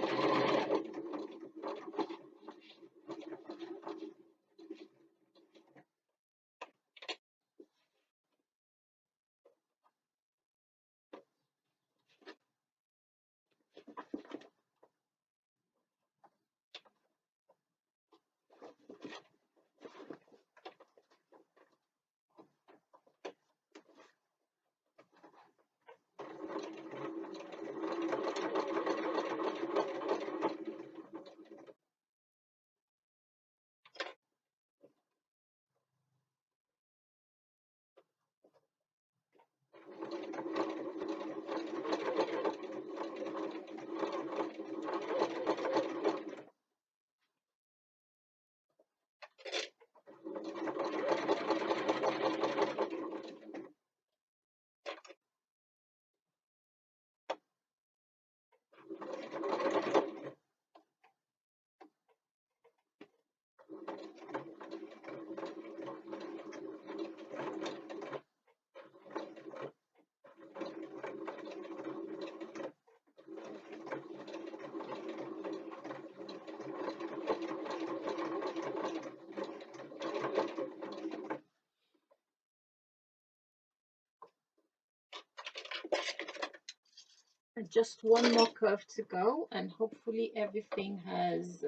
Just one more curve to go, and hopefully everything has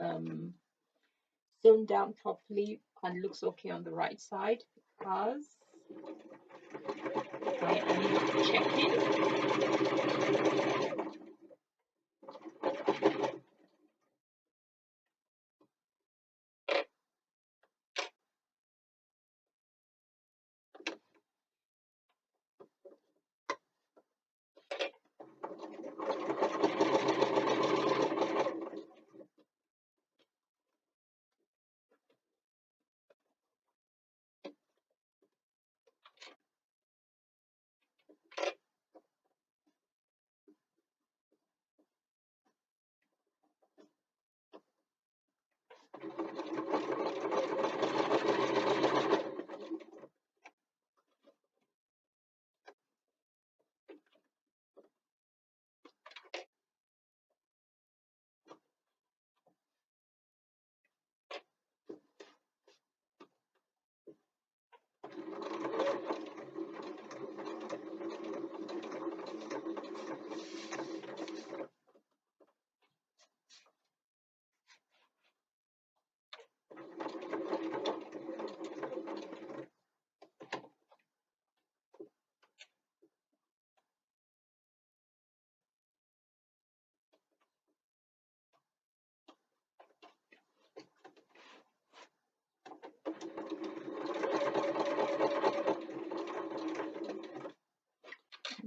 sewn down properly and looks okay on the right side, because I am checking.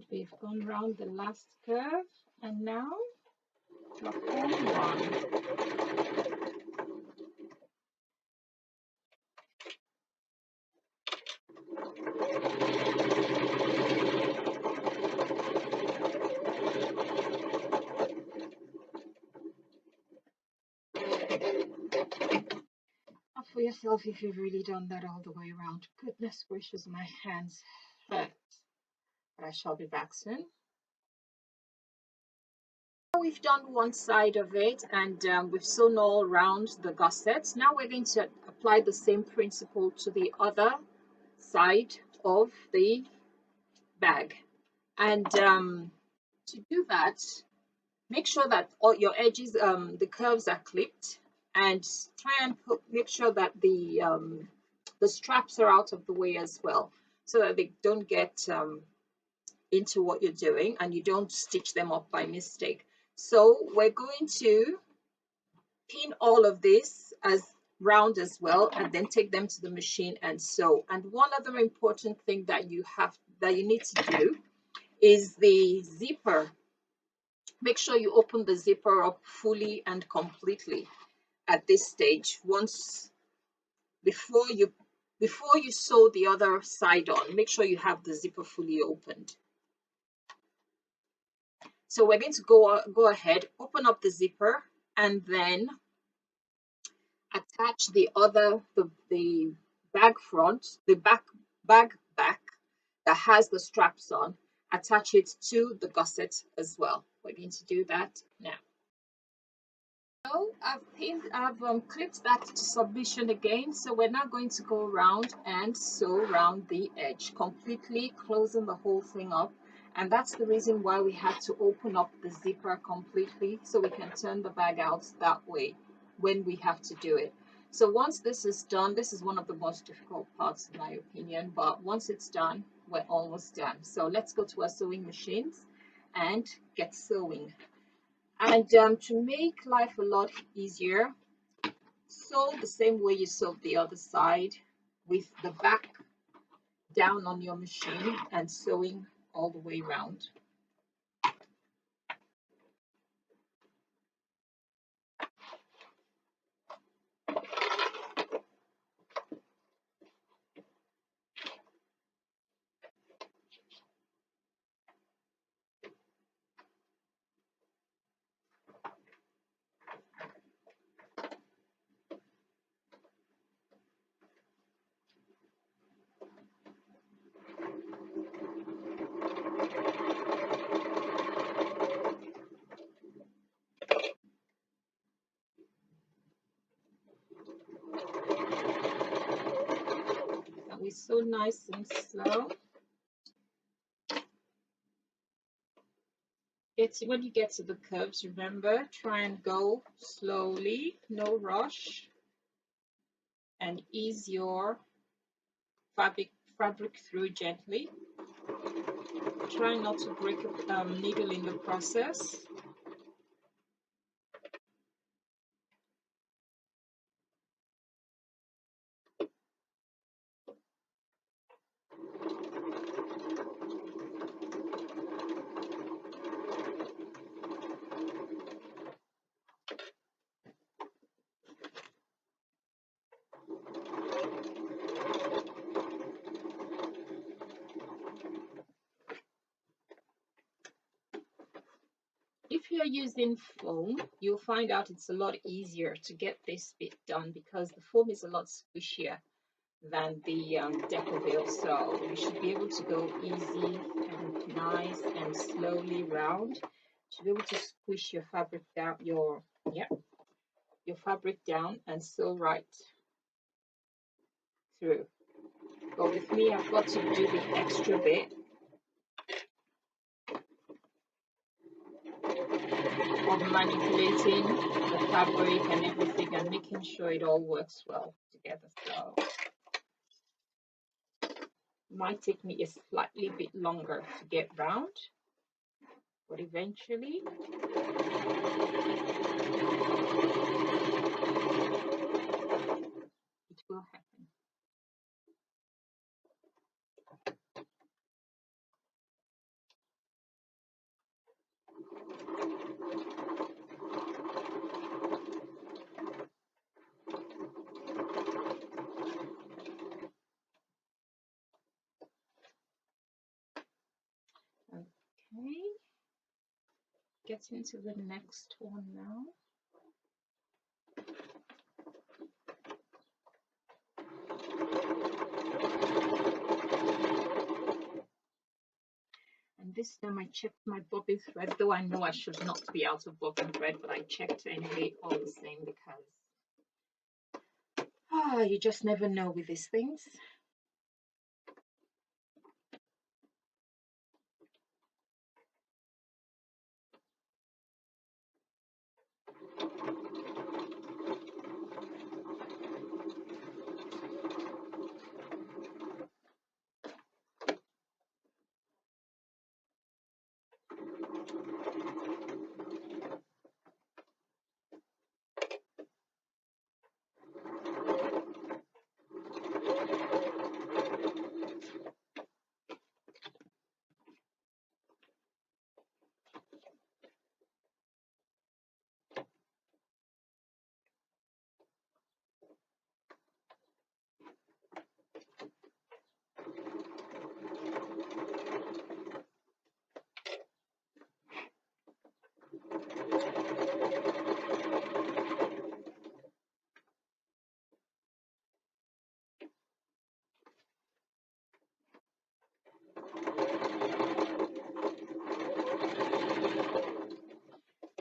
We've gone round the last curve, and now the whole one. For yourself if you've really done that all the way around. Goodness gracious, my hands hurt. But I shall be back soon. We've done one side of it, and we've sewn all around the gussets. Now we're going to apply the same principle to the other side of the bag. And to do that, make sure that all your edges, the curves are clipped, and try and make sure that the straps are out of the way as well, so that they don't get into what you're doing and you don't stitch them up by mistake. So we're going to pin all of this as round as well, and then take them to the machine and sew. And one other important thing that you need to do is the zipper. Make sure you open the zipper up fully and completely at this stage. Once before you sew the other side on, make sure you have the zipper fully opened. So we're going to go ahead, open up the zipper, and then attach the bag front, the bag back that has the straps on, attach it to the gusset as well. We're going to do that now. So I've clipped that to submission again. So we're now going to go around and sew around the edge, completely closing the whole thing up. And that's the reason why we had to open up the zipper completely, so we can turn the bag out that way when we have to do it. So once this is done, this is one of the most difficult parts in my opinion, but once it's done, we're almost done. So let's go to our sewing machines and get sewing. And to make life a lot easier, sew the same way you sewed the other side, with the back down on your machine and sewing all the way around. And we sew nice and slow. When you get to the curves, remember, try and go slowly, no rush, and ease your fabric through gently. Try not to break a needle in the process. If you're using foam, you'll find out it's a lot easier to get this bit done because the foam is a lot squishier than the Decoville, so you should be able to go easy and nice and slowly round to be able to squish your fabric down, your fabric down and sew right through. But with me, I've got to do the extra bit of manipulating the fabric and everything and making sure it all works well together. So it might take me a slightly bit longer to get round, but eventually it will happen. Okay, get into the next one now. And this time I checked my bobbin thread, though I know I should not be out of bobbin thread, but I checked anyway all the same because you just never know with these things.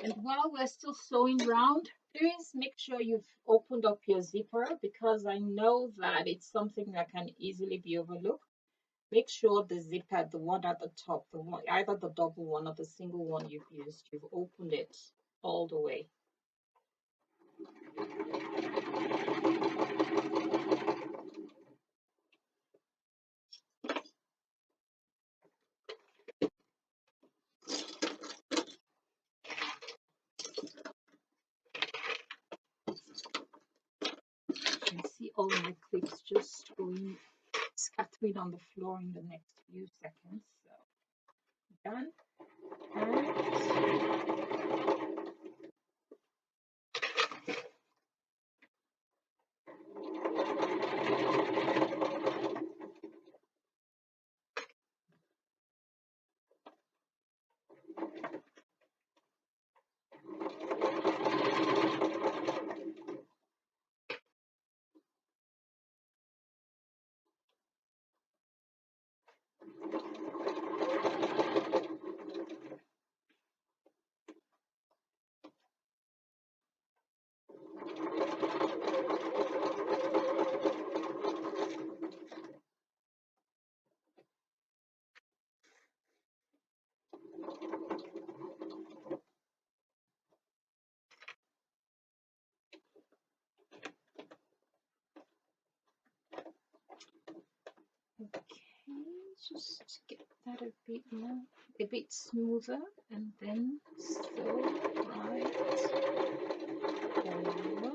And while we're still sewing round, please make sure you've opened up your zipper because I know that it's something that can easily be overlooked. Make sure the zipper, the one at the top, the one, either the double one or the single one you've used, you've opened it all the way. You can see all my clips just going scattering on the floor in the next few seconds. So done. just get that a bit more, a bit smoother, and then sew right over.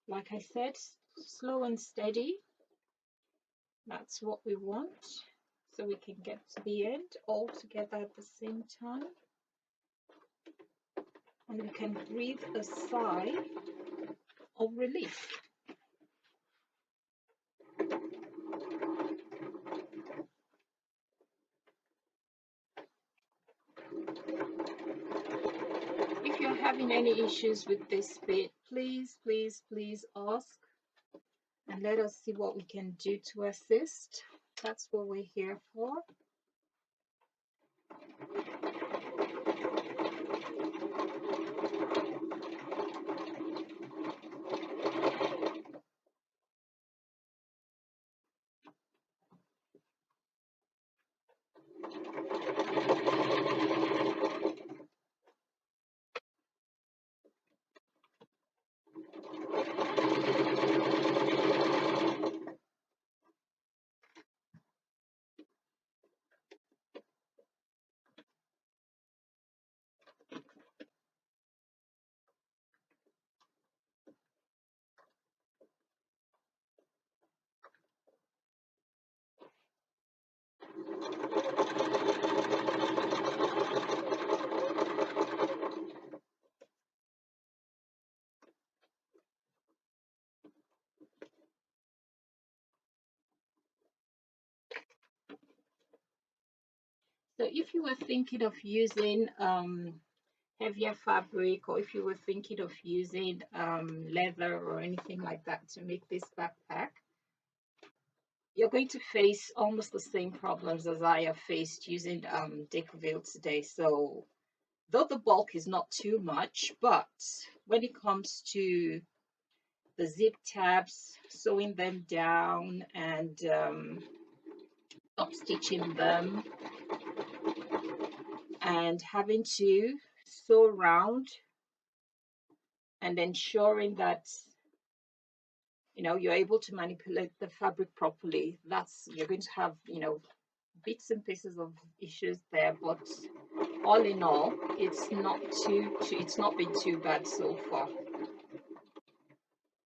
Like I said, slow and steady. That's what we want, so we can get to the end all together at the same time, and we can breathe a sigh of relief. If you're having any issues with this bit, please ask, and let us see what we can do to assist. That's what we're here for. So if you were thinking of using heavier fabric, or if you were thinking of using leather or anything like that to make this backpack, you're going to face almost the same problems as I have faced using Decoville today. So though the bulk is not too much, but when it comes to the zip tabs, sewing them down and stop stitching them, and having to sew around and ensuring that you're able to manipulate the fabric properly, you're going to have bits and pieces of issues there, but all in all, it's not been too bad so far.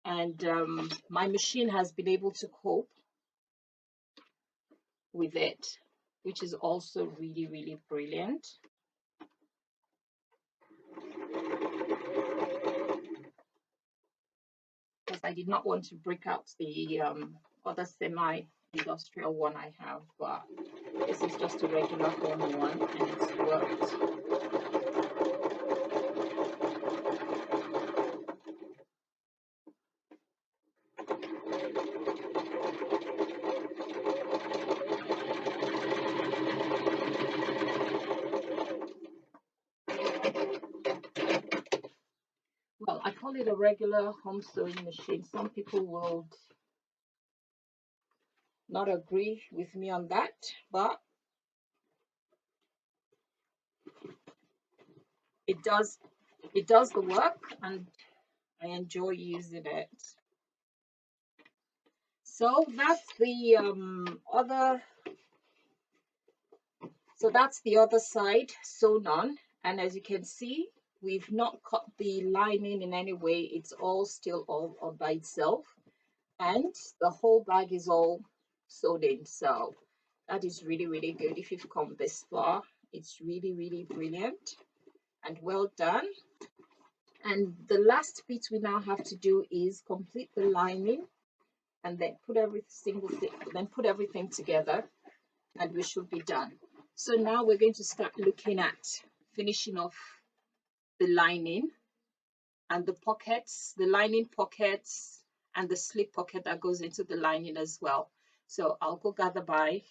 And my machine has been able to cope with it, which is also really brilliant. Because I did not want to break out the other semi-industrial one I have, but this is just a regular home one, and it's worked. Well, I call it a regular home sewing machine. Some people will not agree with me on that, but it does the work, and I enjoy using it. So that's the other side sewn on, and as you can see, we've not cut the lining in any way. It's all still all by itself, and the whole bag is all sewed in. So that is really good. If you've come this far, it's really brilliant and well done. And the last bit we now have to do is complete the lining, and then put everything together, and we should be done. So now we're going to start looking at finishing off the lining and the pockets, the lining pockets, and the slip pocket that goes into the lining as well. So I'll go gather my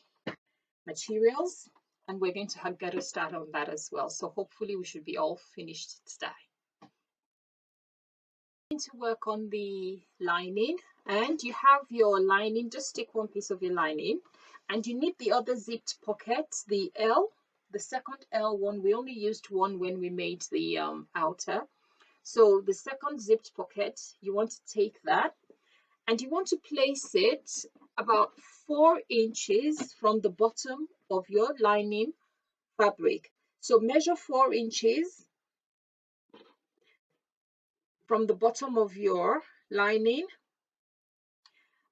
materials, and we're going to get a start on that as well. So hopefully we should be all finished today. To work on the lining, and you have your lining, just take one piece of your lining, and you need the other zipped pocket, the second L one. We only used one when we made the outer. So the second zipped pocket, you want to take that, and you want to place it about 4 inches from the bottom of your lining fabric. So measure 4 inches from the bottom of your lining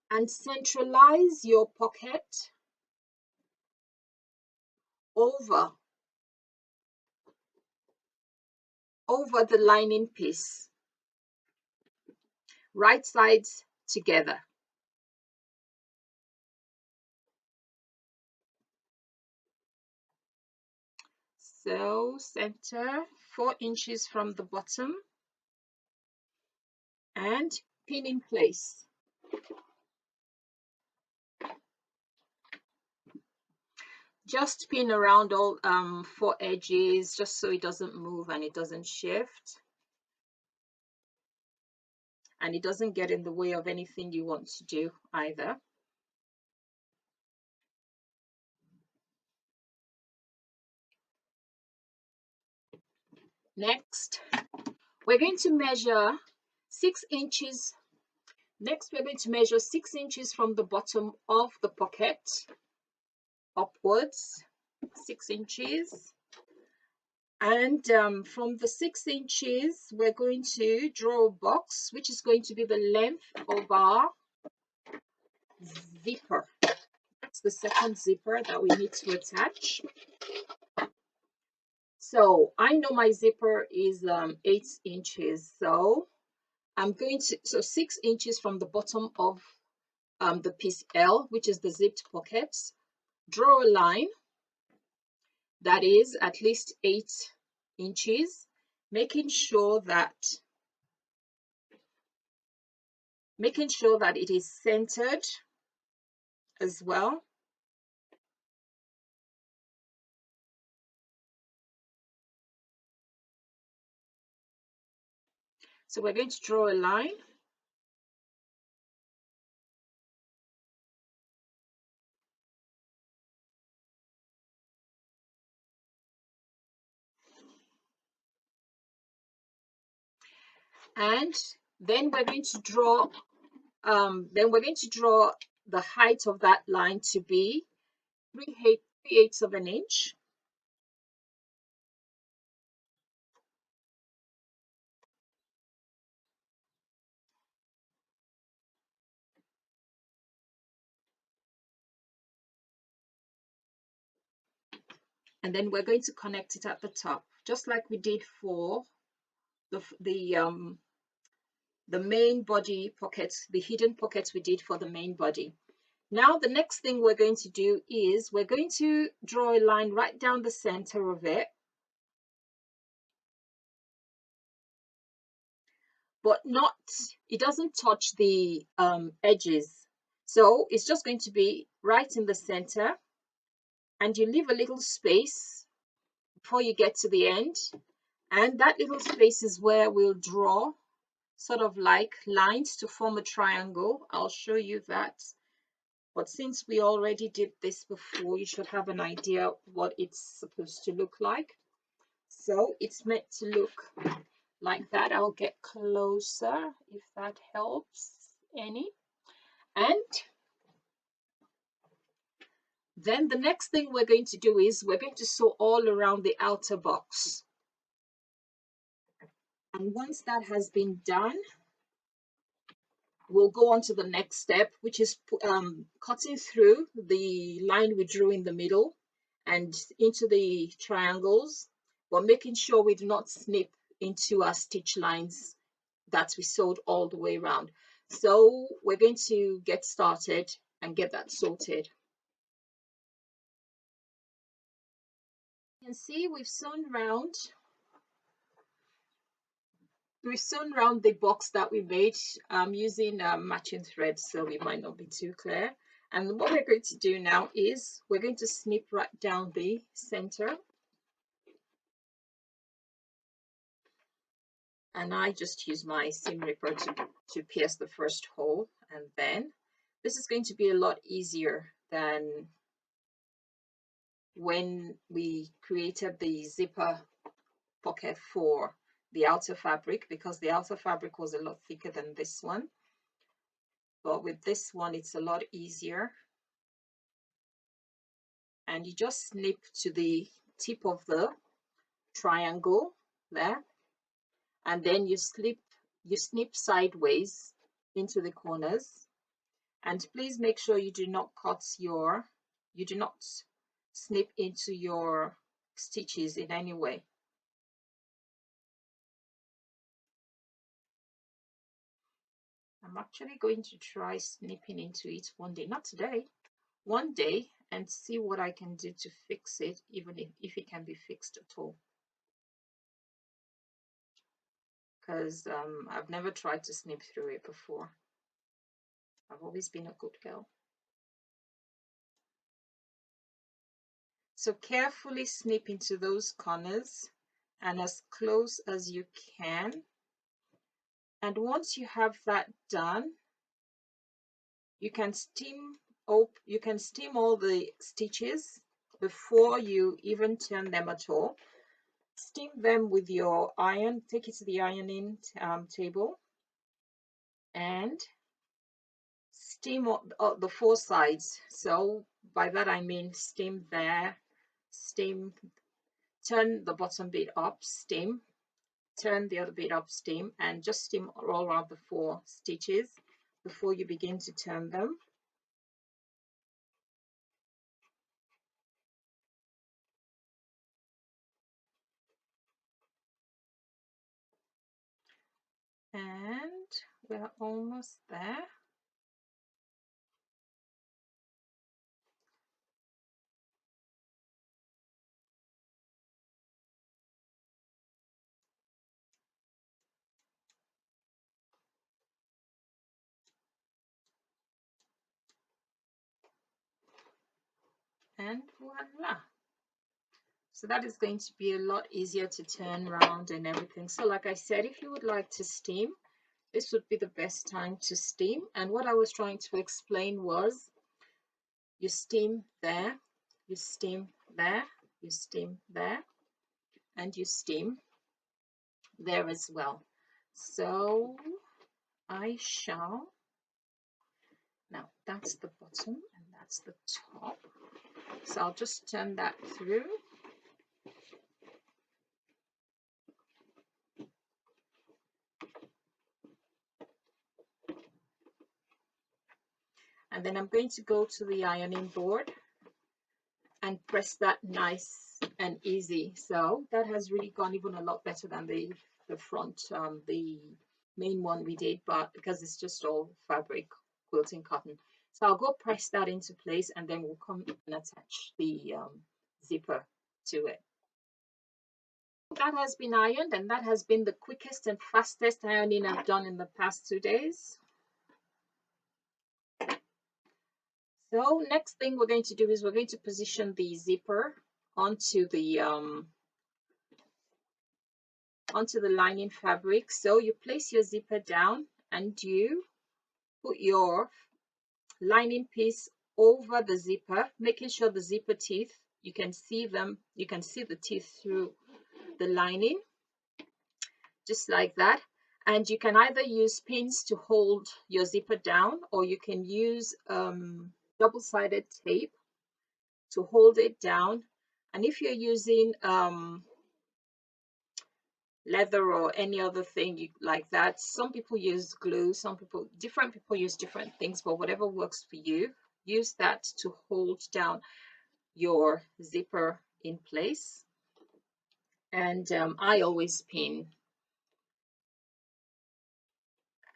and centralize your pocket over the lining piece, right sides together. So center 4 inches from the bottom and pin in place. Just pin around all 4 edges just so it doesn't move and it doesn't shift and it doesn't get in the way of anything you want to do either. Next, we're going to measure 6 inches. Next, we're going to measure 6 inches from the bottom of the pocket upwards, 6 inches. And from the 6 inches, we're going to draw a box, which is going to be the length of our zipper. That's the second zipper that we need to attach. So I know my zipper is 8 inches. So I'm going to, so 6 inches from the bottom of the piece L, which is the zipped pockets. Draw a line that is at least 8 inches, making sure that it is centered as well. So we're going to draw a line. And then we're going to draw the height of that line to be 3/8 of an inch. And then we're going to connect it at the top, just like we did for the main body pockets, the hidden pockets we did for the main body. Now the next thing we're going to do is we're going to draw a line right down the center of it, but not, it doesn't touch the edges. So it's just going to be right in the center, and you leave a little space before you get to the end. And that little space is where we'll draw sort of like lines to form a triangle. I'll show you that. But since we already did this before, you should have an idea what it's supposed to look like. So it's meant to look like that. I'll get closer if that helps any. And then the next thing we're going to do is we're going to sew all around the outer box. And once that has been done, we'll go on to the next step, which is cutting through the line we drew in the middle and into the triangles, but making sure we do not snip into our stitch lines that we sewed all the way around. So we're going to get started and get that sorted. You can see we've sewn round the box that we made using matching threads, so it might not be too clear. And what we're going to do now is we're going to snip right down the center. And I just use my seam ripper to pierce the first hole. And then this is going to be a lot easier than when we created the zipper pocket for the outer fabric, because the outer fabric was a lot thicker than this one. but with this one it's a lot easier. And you just snip to the tip of the triangle there, and then you snip sideways into the corners. And please make sure you do not snip into your stitches in any way. I'm actually going to try snipping into it one day, not today, one day, and see what I can do to fix it, even if it can be fixed at all. Because I've never tried to snip through it before. I've always been a good girl. So carefully snip into those corners and as close as you can. And once you have that done, you can steam all the stitches before you even turn them at all. Steam them with your iron. Take it to the ironing table and steam the four sides. So by that I mean steam there, steam, turn the bottom bit up, steam, turn the other bit up, steam, and just steam all around the four stitches before you begin to turn them. And we're almost there. And voila. So that is going to be a lot easier to turn around and everything. So like I said, if you would like to steam, this would be the best time to steam. And what I was trying to explain was you steam there, you steam there, you steam there, and you steam there as well. So I shall, now that's the bottom and that's the top. So I'll just turn that through. And then I'm going to go to the ironing board and press that nice and easy. So that has really gone even a lot better than the front, the main one we did, but because it's just all fabric, quilting cotton. So I'll go press that into place and then we'll come and attach the zipper to it. That has been ironed, and that has been the quickest and fastest ironing I've done in the past 2 days. So next thing we're going to do is we're going to position the zipper onto the lining fabric. So you place your zipper down and you put your lining piece over the zipper, making sure the zipper teeth, you can see them, you can see the teeth through the lining, just like that. And you can either use pins to hold your zipper down, or you can use double-sided tape to hold it down. And if you're using leather or any other thing like that, some people use glue, different people use different things, but whatever works for you, use that to hold down your zipper in place. And I always pin,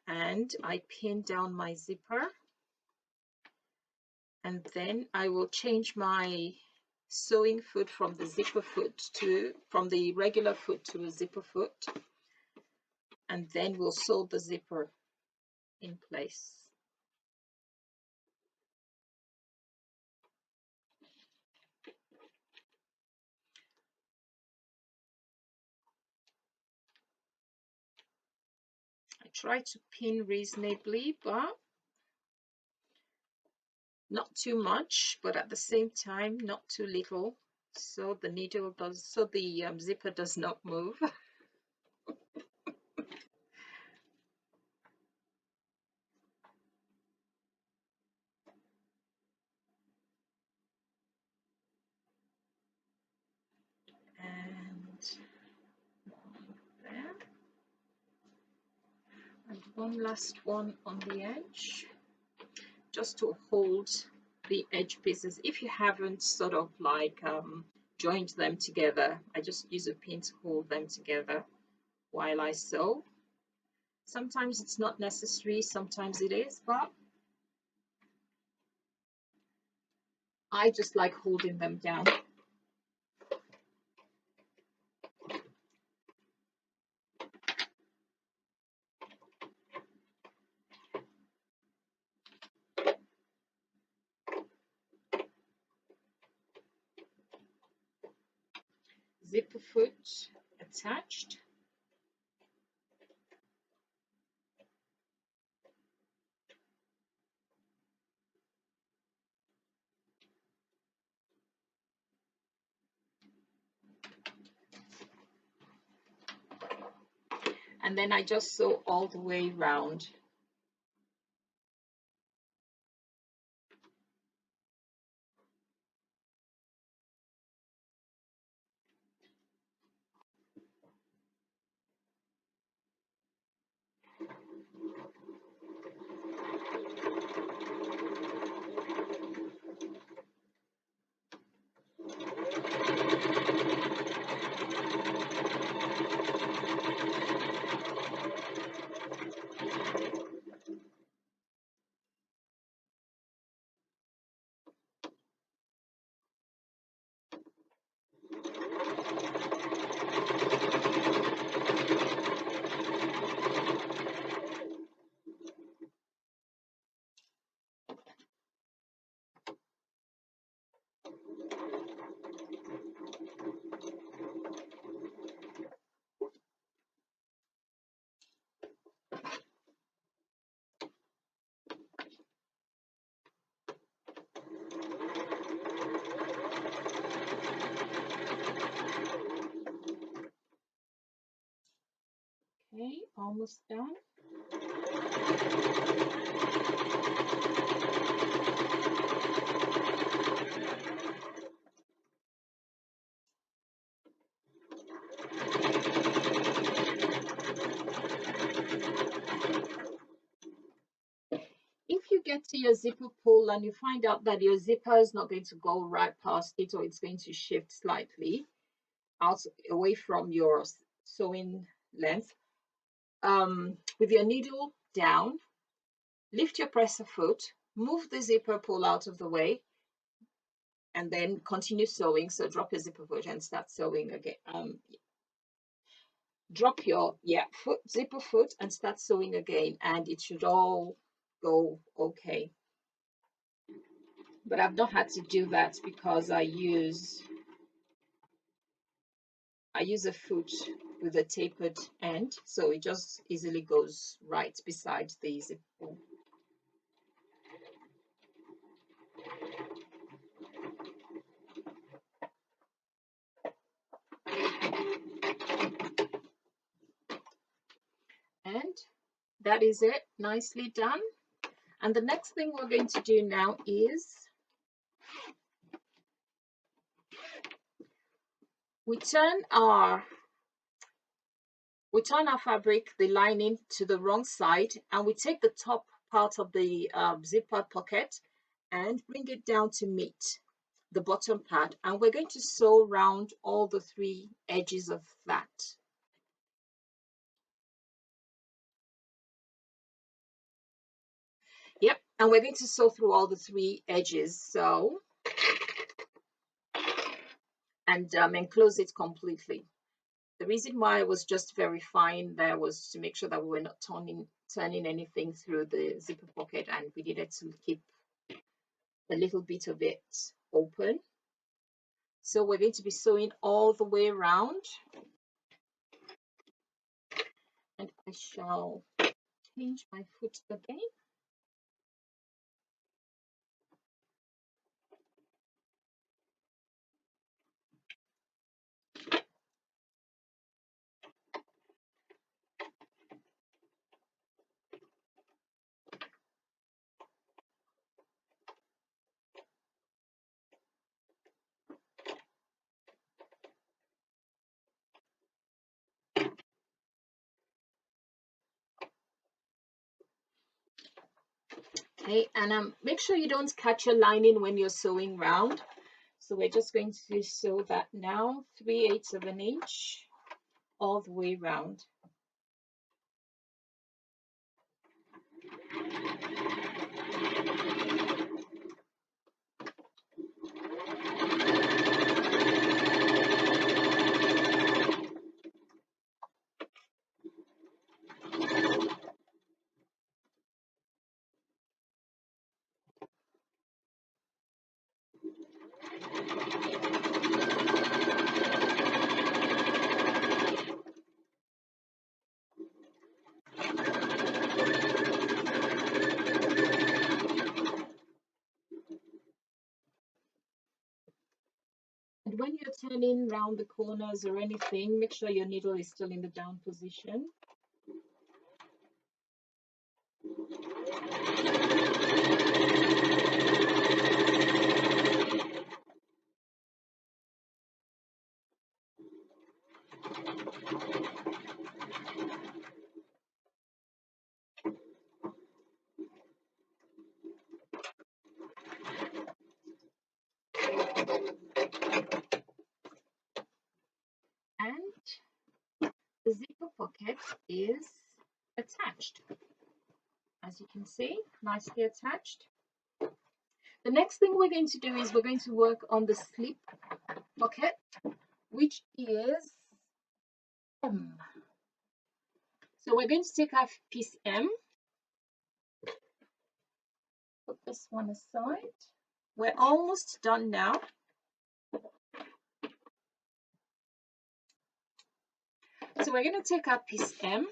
and I pin down my zipper, and then I will change my sewing foot from the zipper foot from the regular foot to a zipper foot, and then we'll sew the zipper in place. I try to pin reasonably, but not too much, but at the same time not too little, so the zipper does not move. one last one on the edge, just to hold the edge pieces. If you haven't sort of like joined them together, I just use a pin to hold them together while I sew. Sometimes it's not necessary, sometimes it is, but I just like holding them down. Zipper foot attached. And then I just sew all the way round. Okay, almost done. If you get to your zipper pull and you find out that your zipper is not going to go right past it, or it's going to shift slightly out away from your sewing length, with your needle down, lift your presser foot, move the zipper pull out of the way, and then continue sewing. So drop your zipper foot and start sewing again. Drop your zipper foot and start sewing again, and it should all go okay. But I've not had to do that because I use a foot with a tapered end, so it just easily goes right beside the zipper. And that is it, nicely done. And the next thing we're going to do now is we turn our fabric, the lining, to the wrong side, and we take the top part of the zipper pocket and bring it down to meet the bottom part, and we're going to sew around all the three edges of that. Yep, and we're going to sew through all the three edges, so, and enclose it completely. The reason why I was just verifying there was to make sure that we were not turning anything through the zipper pocket, and we needed to keep a little bit of it open. So we're going to be sewing all the way around, and I shall change my foot again. Okay, and make sure you don't catch your lining when you're sewing round. So we're just going to sew that now 3/8 of an inch all the way round. And when you're turning round the corners or anything, make sure your needle is still in the down position. And the zipper pocket is attached. As you can see, nicely attached. The next thing we're going to do is we're going to work on the slip pocket, which is M. So we're going to take our piece M, put this one aside. We're almost done now. So we're going to take our piece M,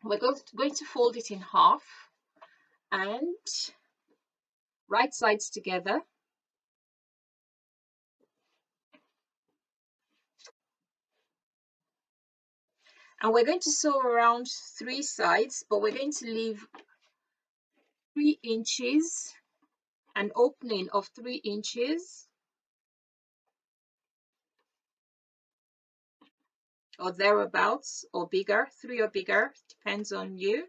we're going to fold it in half and right sides together. And we're going to sew around 3 sides, but we're going to leave 3 inches, an opening of 3 inches or thereabouts, or bigger, 3 or bigger, depends on you.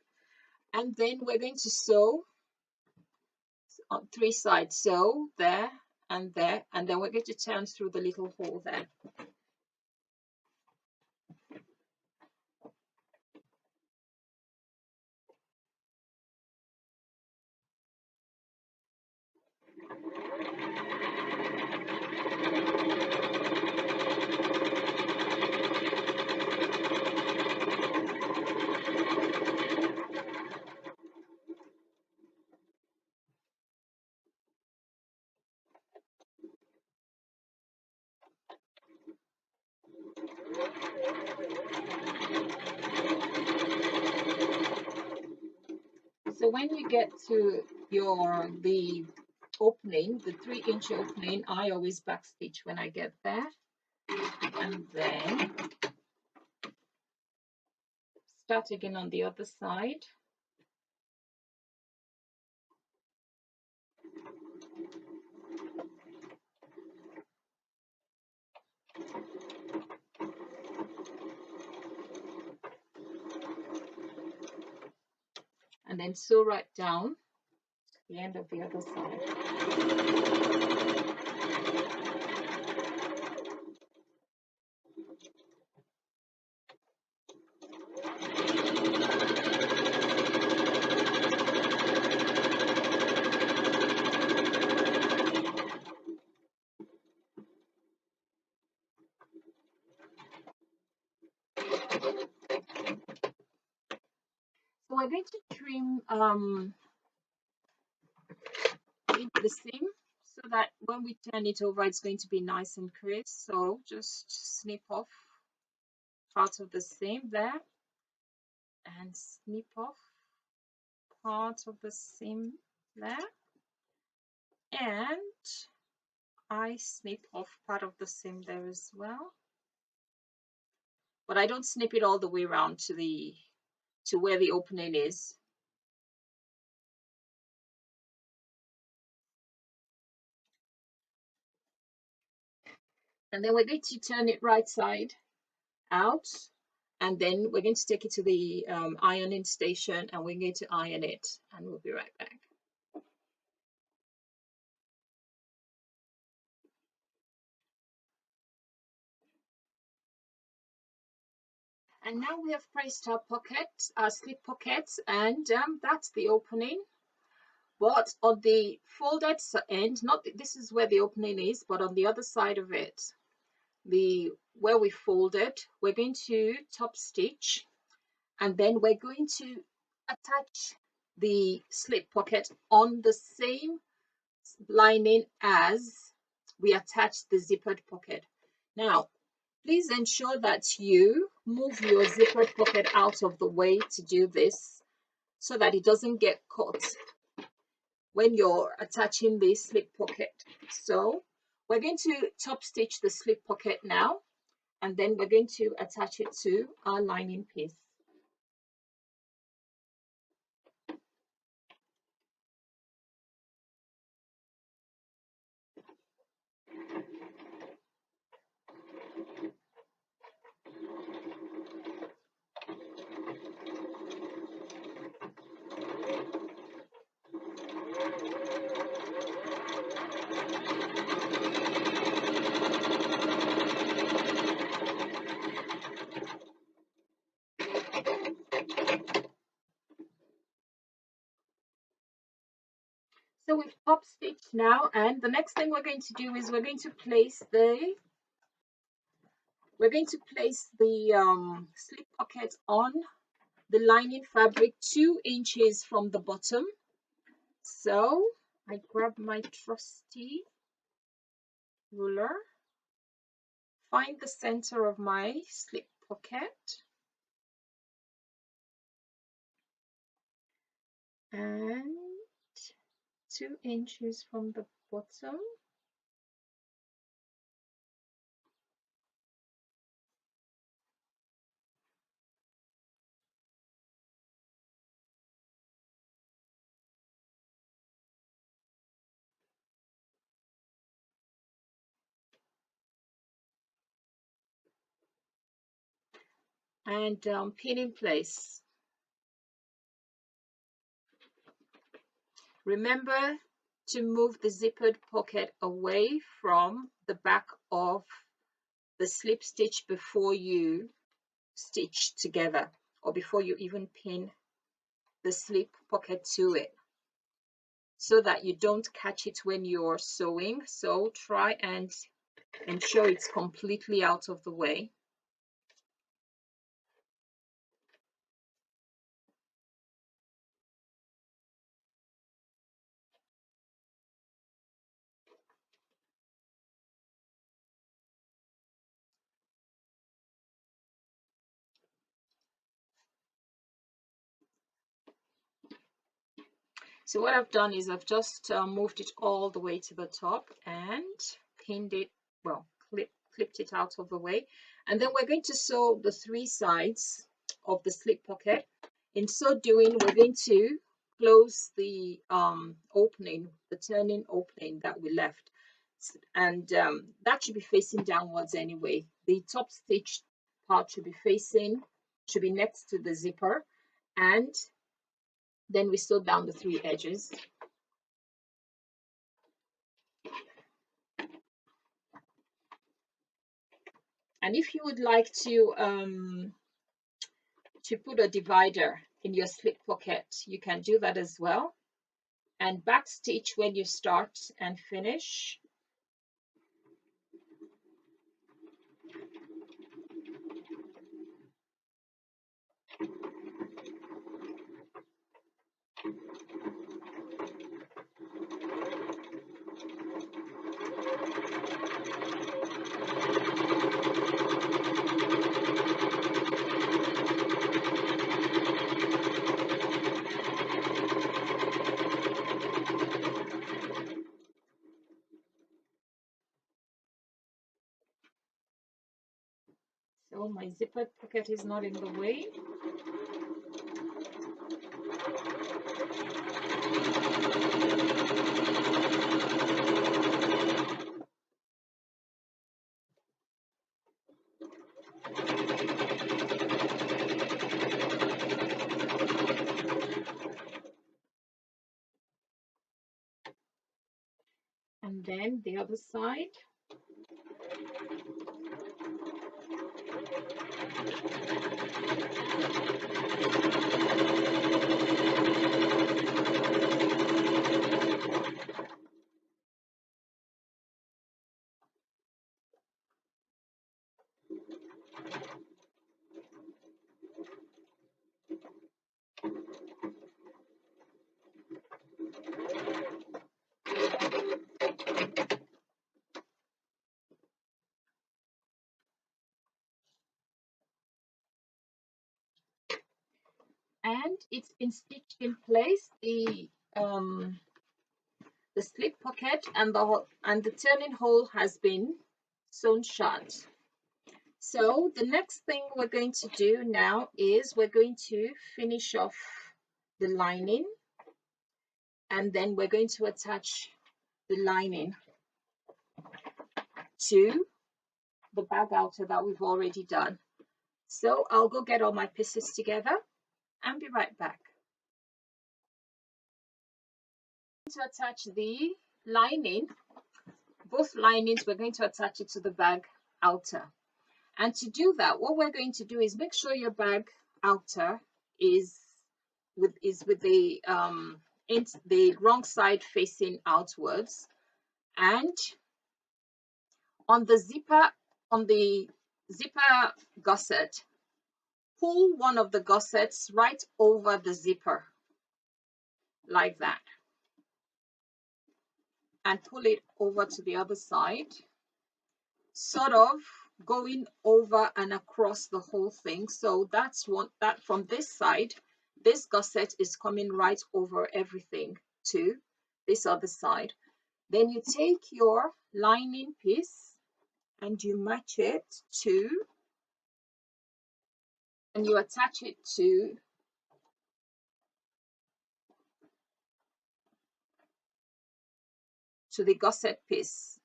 And then we're going to sew on 3 sides, so there, and then we're going to turn through the little hole there. So when you get to the opening, the 3-inch opening, I always backstitch when I get there, and then start again on the other side. And then sew right down to the end of the other side. So we're going to trim the seam so that when we turn it over, it's going to be nice and crisp. So just snip off part of the seam there and snip off part of the seam there, and I snip off part of the seam there as well, but I don't snip it all the way around to where the opening is. And then we're going to turn it right side out, and then we're going to take it to the ironing station, and we're going to iron it, and we'll be right back. And now we have placed our pockets, our slip pockets, and that's the opening. But on the folded end, not this is where the opening is, but on the other side of it, the where we folded, we're going to top stitch, and then we're going to attach the slip pocket on the same lining as we attach the zippered pocket. Now, please ensure that you move your zippered pocket out of the way to do this so that it doesn't get caught when you're attaching the slip pocket. So we're going to top stitch the slip pocket now, and then we're going to attach it to our lining piece. So we've top stitched now, and the next thing we're going to do is we're going to place the slip pocket on the lining fabric 2 inches from the bottom. So I grab my trusty ruler, find the center of my slip pocket, and 2 inches from the bottom. And pin in place. Remember to move the zippered pocket away from the back of the slip stitch before you stitch together, or before you even pin the slip pocket to it, so that you don't catch it when you're sewing. So try and ensure it's completely out of the way. So what I've done is I've just moved it all the way to the top and pinned it, well, clipped it out of the way. And then we're going to sew the 3 sides of the slip pocket. In so doing, we're going to close the opening, the turning opening that we left. And that should be facing downwards anyway. The top stitch part should be next to the zipper, and then we sew down the 3 edges. And if you would like to put a divider in your slip pocket, you can do that as well. And back stitch when you start and finish. So my zipper pocket is not in the way. And then the other side. and it's been stitched in place. The slip pocket and the turning hole has been sewn shut. So the next thing we're going to do now is we're going to finish off the lining, and then we're going to attach the lining to the bag outer that we've already done. So I'll go get all my pieces together and be right back. To attach the lining, both linings, we're going to attach it to the bag outer. And to do that, what we're going to do is make sure your bag outer is with the wrong side facing outwards, and on the zipper gusset, pull one of the gussets right over the zipper like that, and pull it over to the other side, sort of going over and across the whole thing. So that's that from this side, this gusset is coming right over everything to this other side. Then you take your lining piece and you match it to, and you attach it to the gusset piece.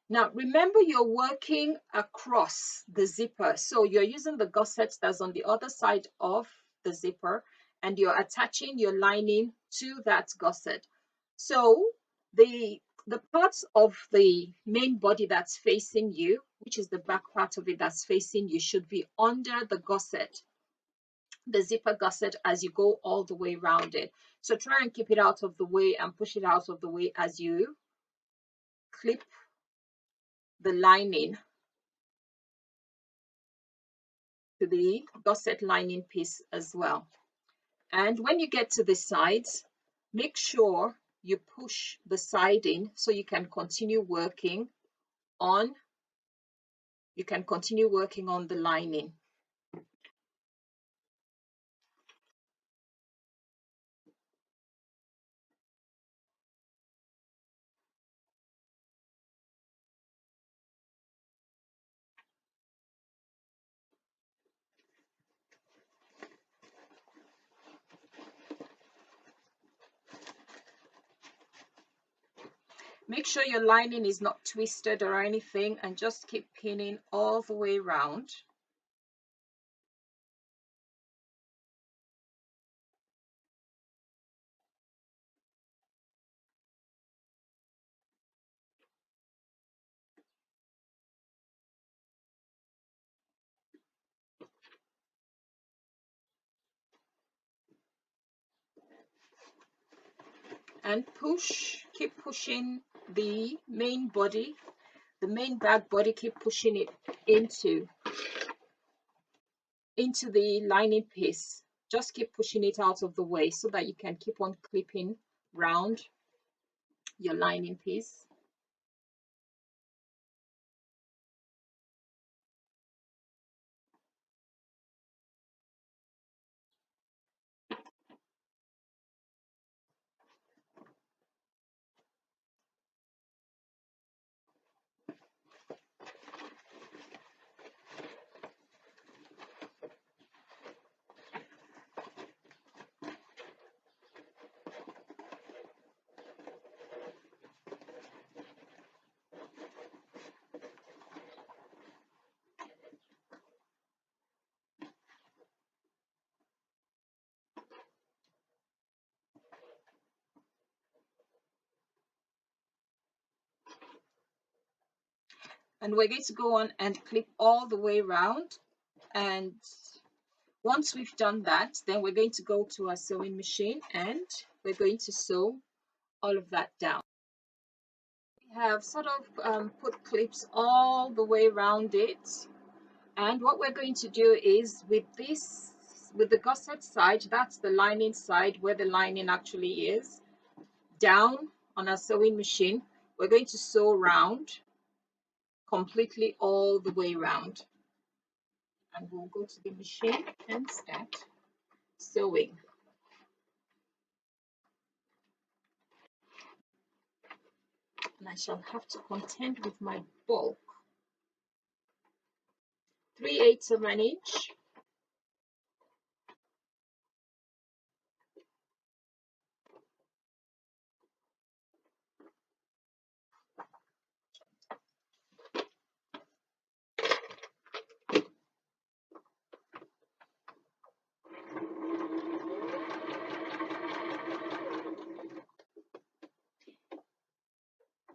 Now remember, you're working across the zipper, so you're using the gusset that's on the other side of the zipper, and you're attaching your lining to that gusset. So the parts of the main body that's facing you, which is the back part of it that's facing you, should be under the gusset, the zipper gusset, as you go all the way around it. So try and keep it out of the way and push it out of the way as you clip the lining to the gusset lining piece as well. And when you get to the sides, make sure you push the side in so you can continue working on the lining. Make sure your lining is not twisted or anything, and just keep pinning all the way around. And keep pushing the main body, the main bag body, keep pushing it into the lining piece. Just keep pushing it out of the way so that you can keep on clipping round your lining piece. And we're going to go on and clip all the way around. And once we've done that, then we're going to go to our sewing machine and we're going to sew all of that down. We have sort of put clips all the way around it, And what we're going to do is with this, with the gusset side, that's the lining side where the lining actually is, down on our sewing machine, we're going to sew round completely all the way round. And we'll go to the machine and start sewing. And I shall have to contend with my bulk. 3/8 of an inch.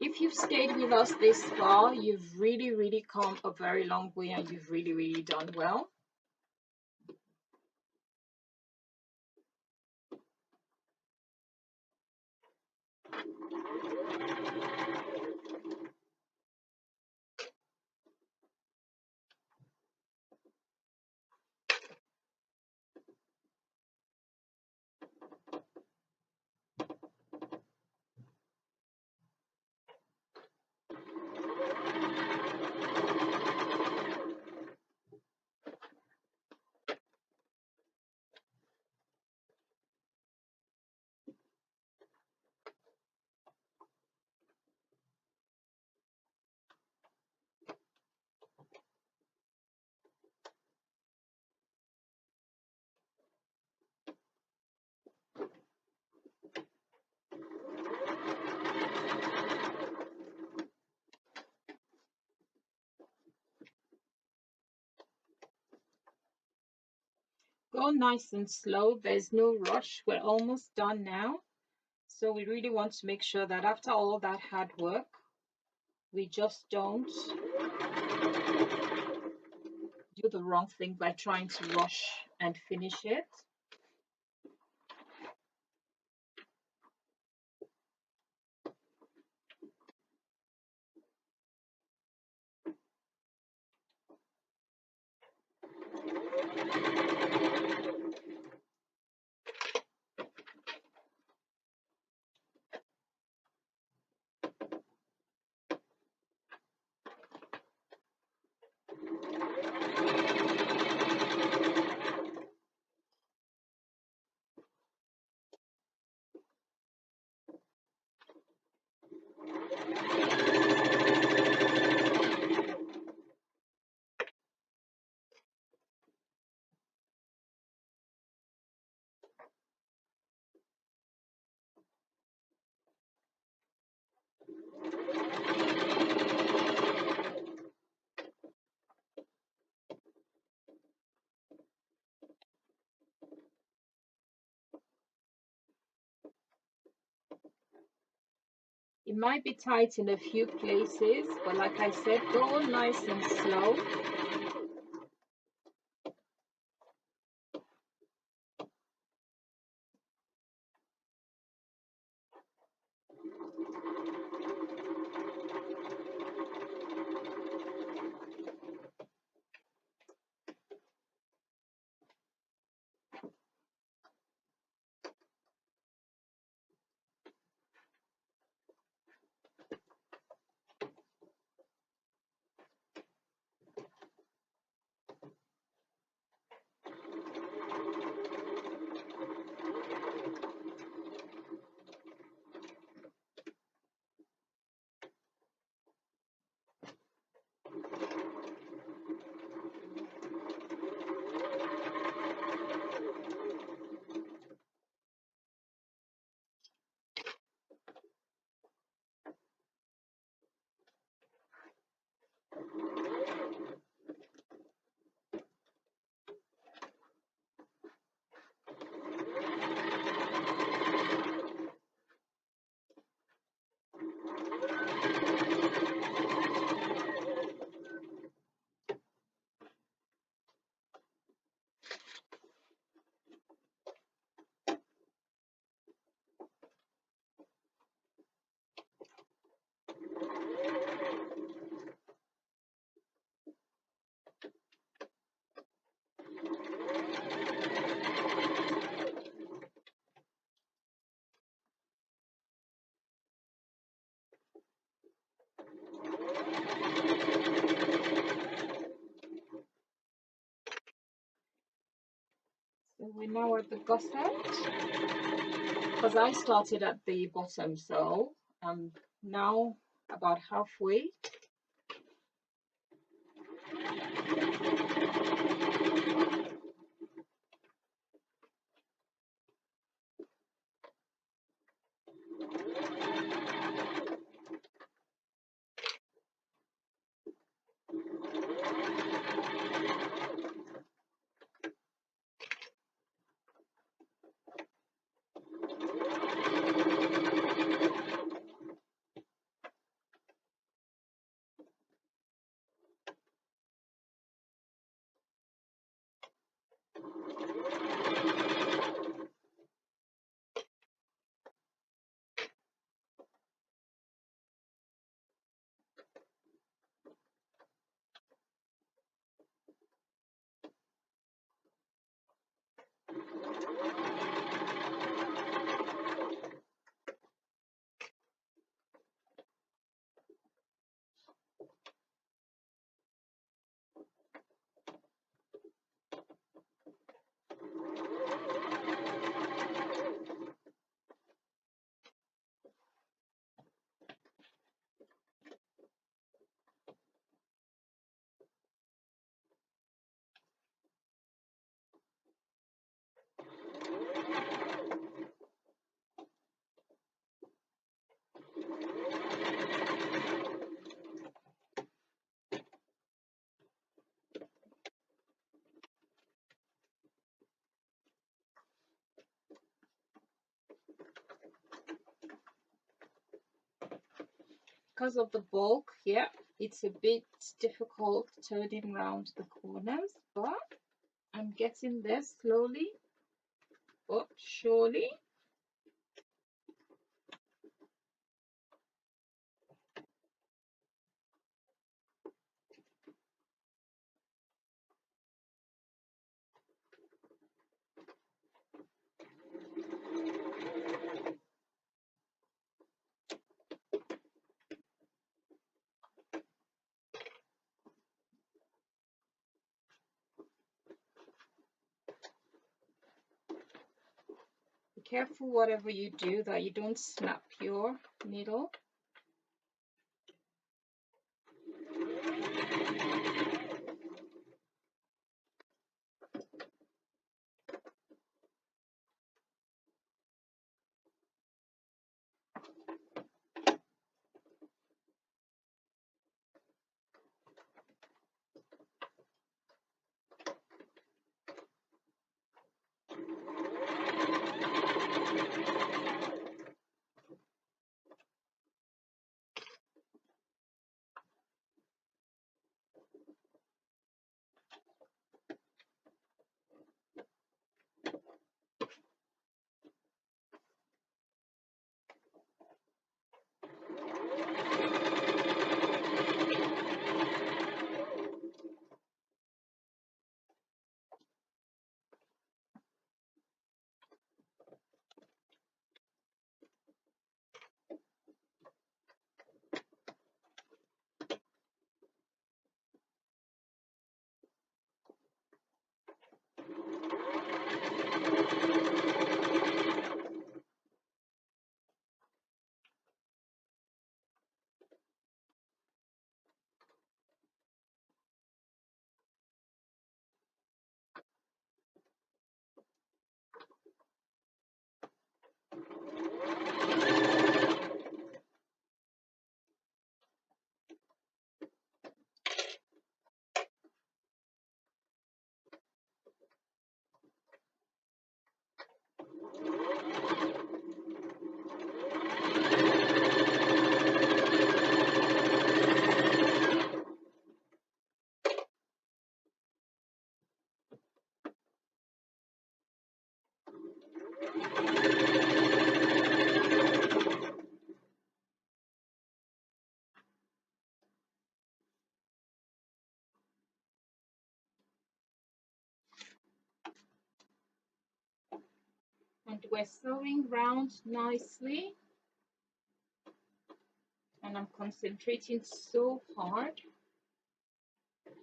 If you've stayed with us this far, you've really come a very long way, and you've really done well. Go nice and slow. There's no rush. We're almost done now. So we really want to make sure that after all that hard work, we just don't do the wrong thing by trying to rush and finish it. It might be tight in a few places, but like I said, go nice and slow. we're now at the gusset, because I started at the bottom, so I'm now about halfway. Because of the bulk, yeah, it's a bit difficult turning around the corners, but I'm getting there slowly but surely. Be careful whatever you do that you don't snap your needle. And we're sewing round nicely, and I'm concentrating so hard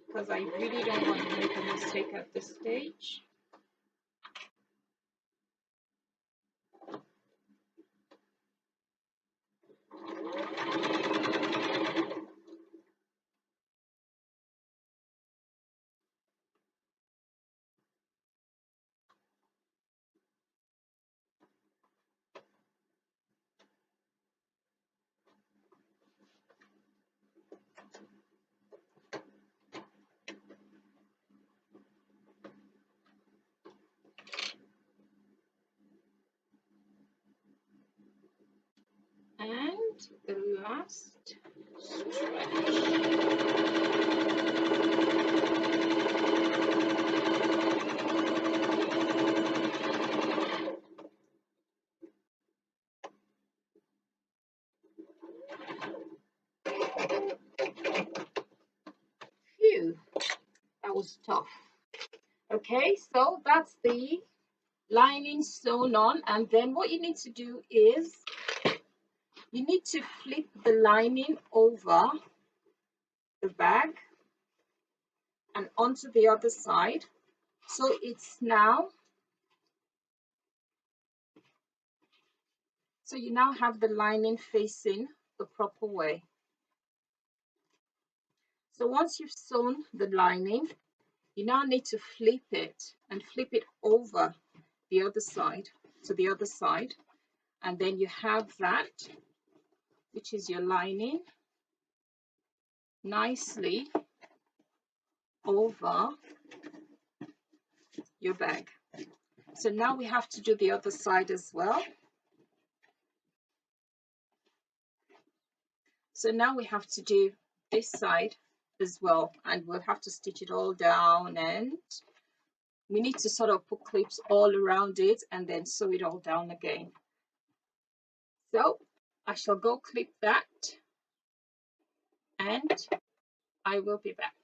because I really don't want to make a mistake at this stage. the last stretch. Phew, that was tough. Okay, so that's the lining sewn on, and then what you need to do is you need to flip the lining over the bag and onto the other side. So it's now, so you now have the lining facing the proper way. So once you've sewn the lining, you now need to flip it and flip it over the other side to the other side. And then you have that, which is your lining, nicely over your bag. So now we have to do the other side as well. So now we have to do this side as well, and we'll have to stitch it all down, and we need to sort of put clips all around it and then sew it all down again. So I shall go clip that and I will be back.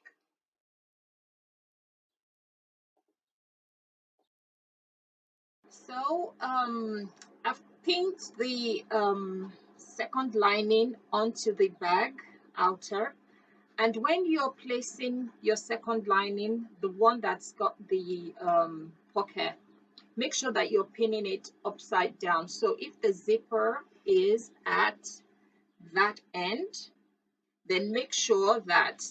So I've pinned the second lining onto the bag outer, and when you're placing your second lining, the one that's got the pocket, make sure that you're pinning it upside down. So if the zipper is at that end, then make sure that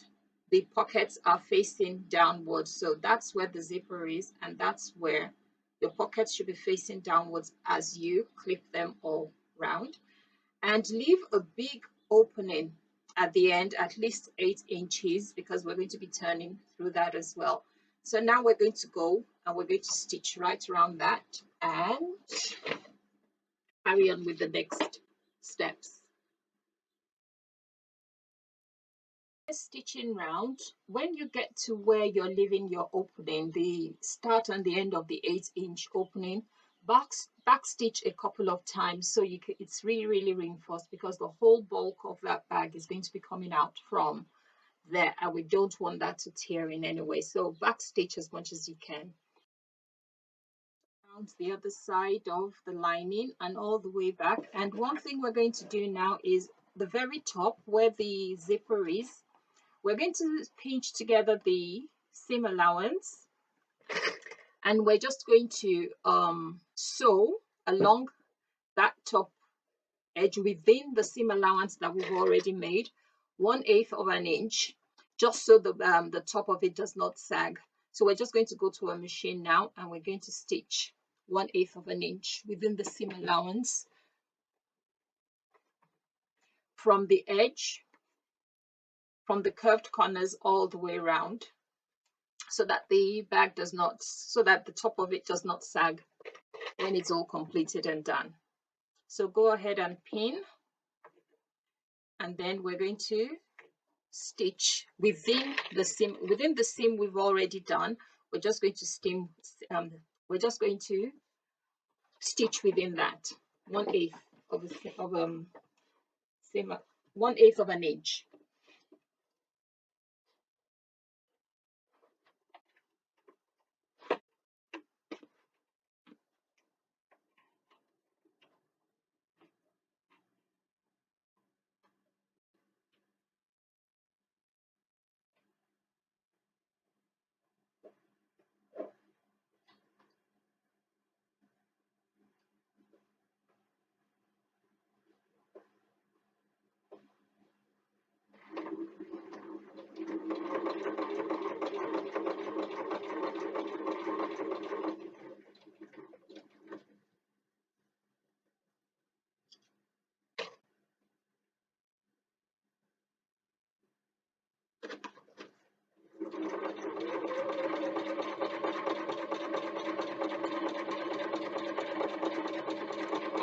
the pockets are facing downwards. So that's where the zipper is, and that's where your pockets should be facing downwards as you clip them all round. And leave a big opening at the end, at least 8 inches, because we're going to be turning through that as well. So now we're going to go and we're going to stitch right around that and carry on with the next steps. Stitching round, when you get to where you're leaving your opening, the start and the end of the 8-inch opening, back stitch a couple of times so you can, it's really reinforced, because the whole bulk of that bag is going to be coming out from there and we don't want that to tear in anyway. So back stitch as much as you can. Around the other side of the lining and all the way back. And one thing we're going to do now is the very top where the zipper is, we're going to pinch together the seam allowance, and we're just going to sew along that top edge within the seam allowance that we've already made, 1/8 of an inch, just so the top of it does not sag. So we're just going to go to a machine now and we're going to stitch 1/8 of an inch within the seam allowance from the edge, from the curved corners all the way around, so that the bag does not, so that the top of it does not sag when it's all completed and done. So go ahead and pin, and then we're going to stitch within the seam we've already done. We're just going to stitch within that 1/8 of seam, 1/8 of an inch.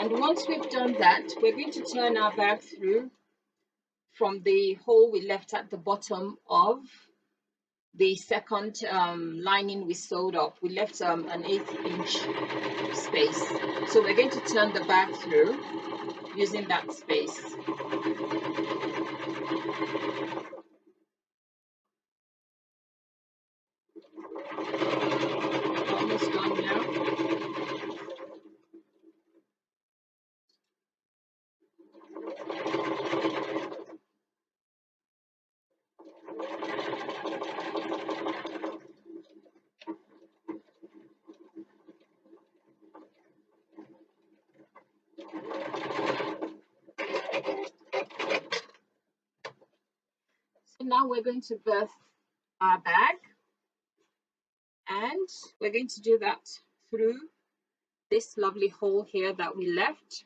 And once we've done that, we're going to turn our bag through from the hole we left at the bottom of the second lining we sewed up. We left an 1/8 inch space, so we're going to turn the bag through using that space. Almost done now. So now we're going to birth our bag, and we're going to do that through this lovely hole here that we left.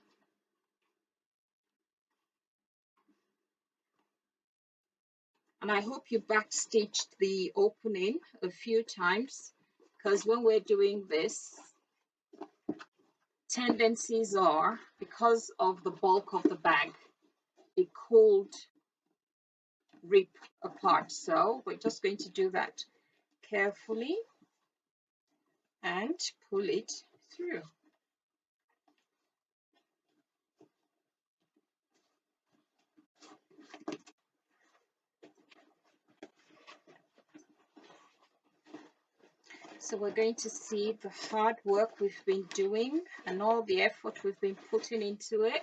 And I hope you backstitched the opening a few times, because when we're doing this, tendencies are, because of the bulk of the bag, it could rip apart. So we're just going to do that carefully and pull it through. So we're going to see the hard work we've been doing and all the effort we've been putting into it.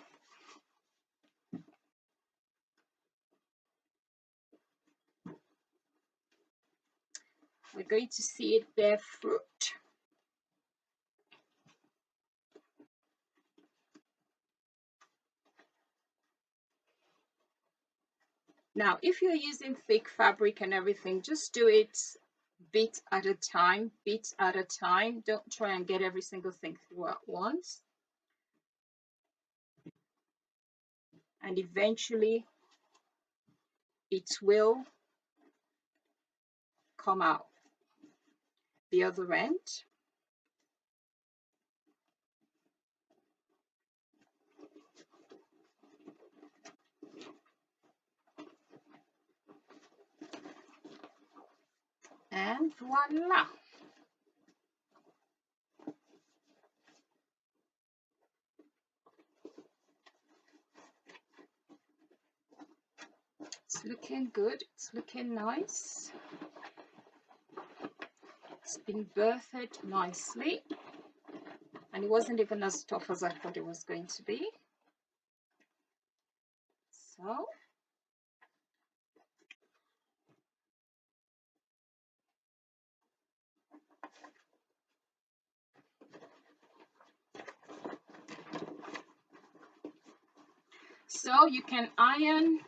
We're going to see it bear fruit. Now, if you're using thick fabric and everything, just do it bit at a time, bit at a time. Don't try and get every single thing through at once. And eventually it will come out the other end. And voila. It's looking good. It's looking nice. It's been birthed nicely. And it wasn't even as tough as I thought it was going to be. So you can iron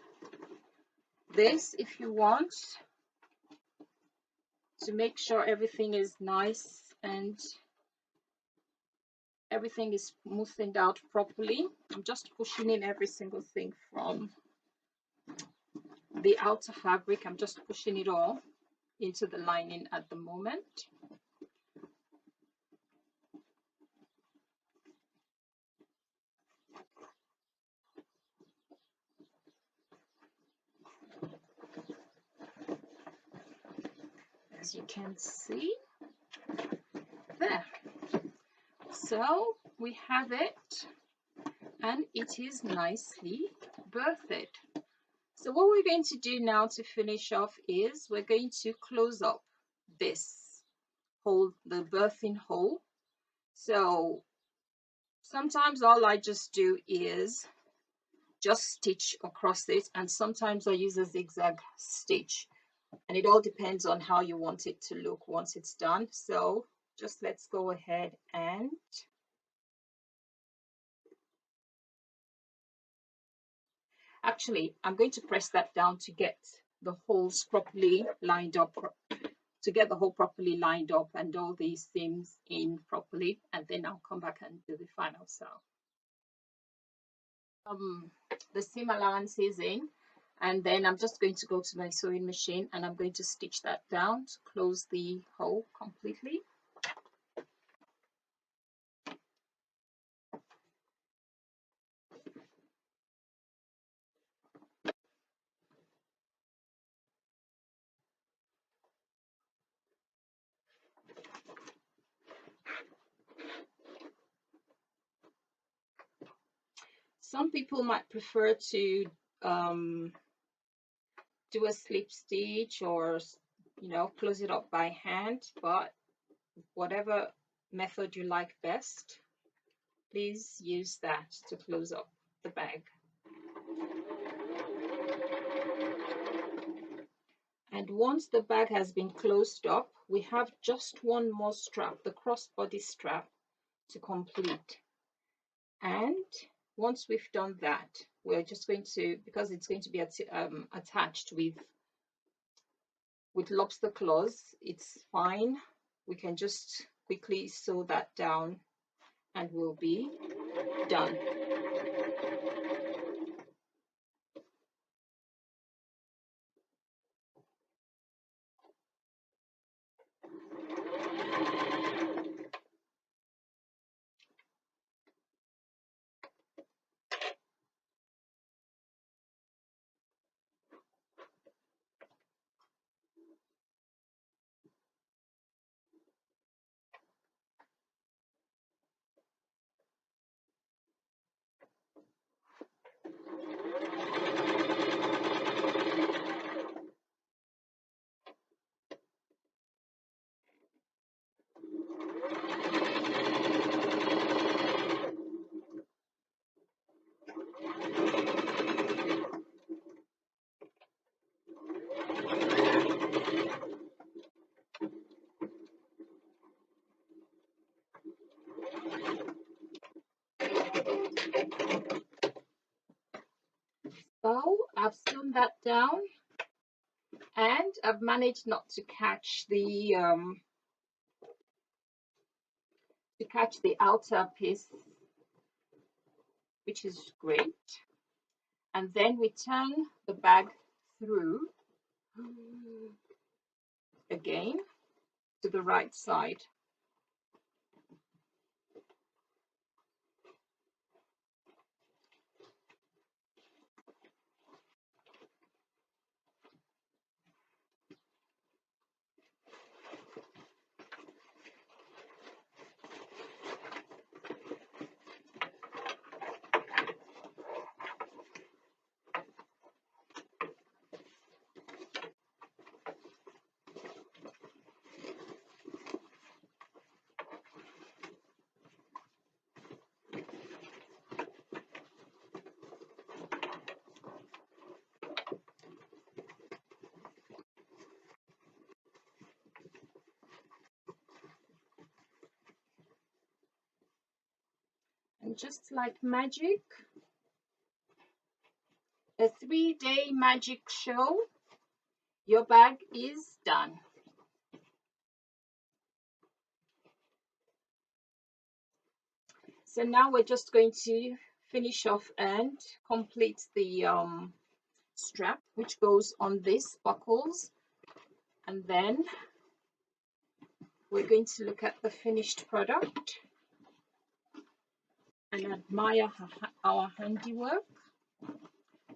this if you want, to make sure everything is nice and everything is smoothened out properly. I'm just pushing in every single thing from the outer fabric. I'm just pushing it all into the lining at the moment. As you can see there. So we have it, and it is nicely birthed. So what we're going to do now to finish off is we're going to close up this hole, the birthing hole. So sometimes all I just do is just stitch across it, and sometimes I use a zigzag stitch, and it all depends on how you want it to look once it's done. So just let's go ahead and actually I'm going to press that down to get the holes properly lined up, to get the hole properly lined up and all these seams in properly, and then I'll come back and do the final sew. The seam allowances in, and then I'm just going to go to my sewing machine and I'm going to stitch that down to close the hole completely. Some people might prefer to do a slip stitch, or close it up by hand, but whatever method you like best, please use that to close up the bag. And once the bag has been closed up, we have just one more strap, the crossbody strap, to complete. And once we've done that, we're just going to, because it's going to be attached with lobster claws, it's fine. We can just quickly sew that down and we'll be done. So I've sewn that down, and I've managed not to catch the outer piece, which is great. And then we turn the bag through again to the right side. And just like magic, a 3-day magic show, your bag is done. So now we're just going to finish off and complete the strap, which goes on these buckles, and then we're going to look at the finished product and admire our handiwork.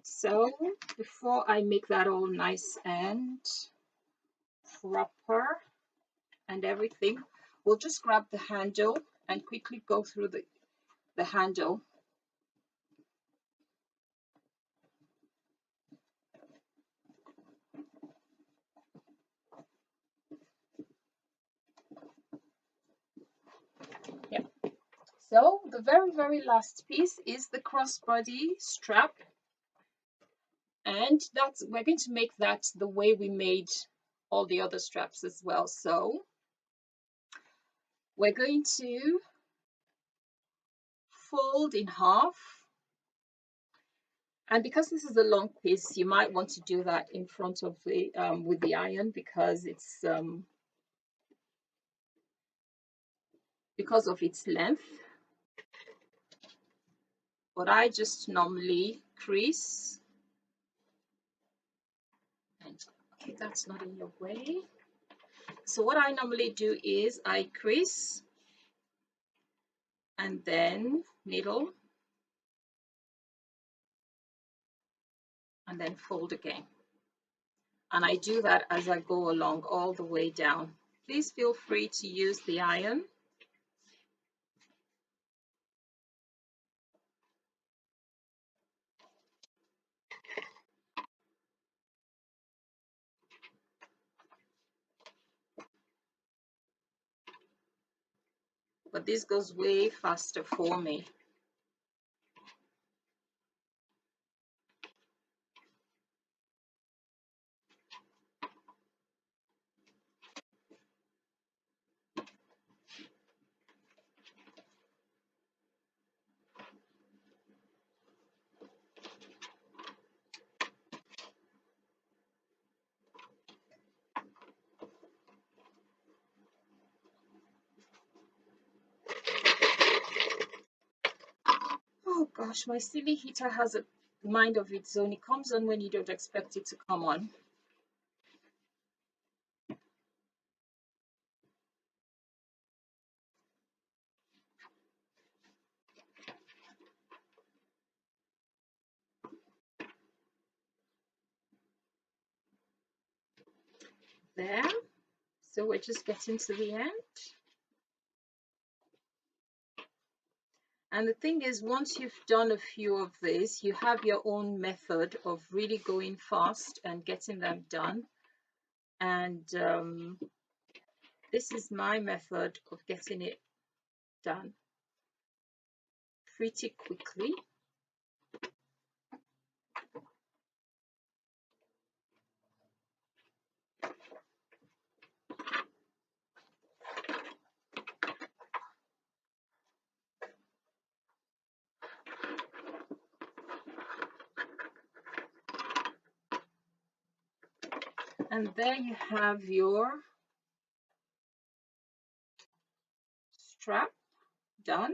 So before I make that all nice and proper and everything, we'll just grab the handle and quickly go through the handle. Yeah. So the very last piece is the crossbody strap, and we're going to make that the way we made all the other straps as well. So we're going to fold in half, and because this is a long piece, you might want to do that in front of the with the iron, because it's because of its length. But I just normally crease, and okay, that's not in your way. So what I normally do is I crease and then needle and then fold again, and I do that as I go along all the way down. Please feel free to use the iron. but this goes way faster for me. Oh gosh, my silly heater has a mind of its own. It comes on when you don't expect it to come on. There. So we're just getting to the end. And the thing is, once you've done a few of these, you have your own method of really going fast and getting them done. And this is my method of getting it done pretty quickly. And there you have your strap done.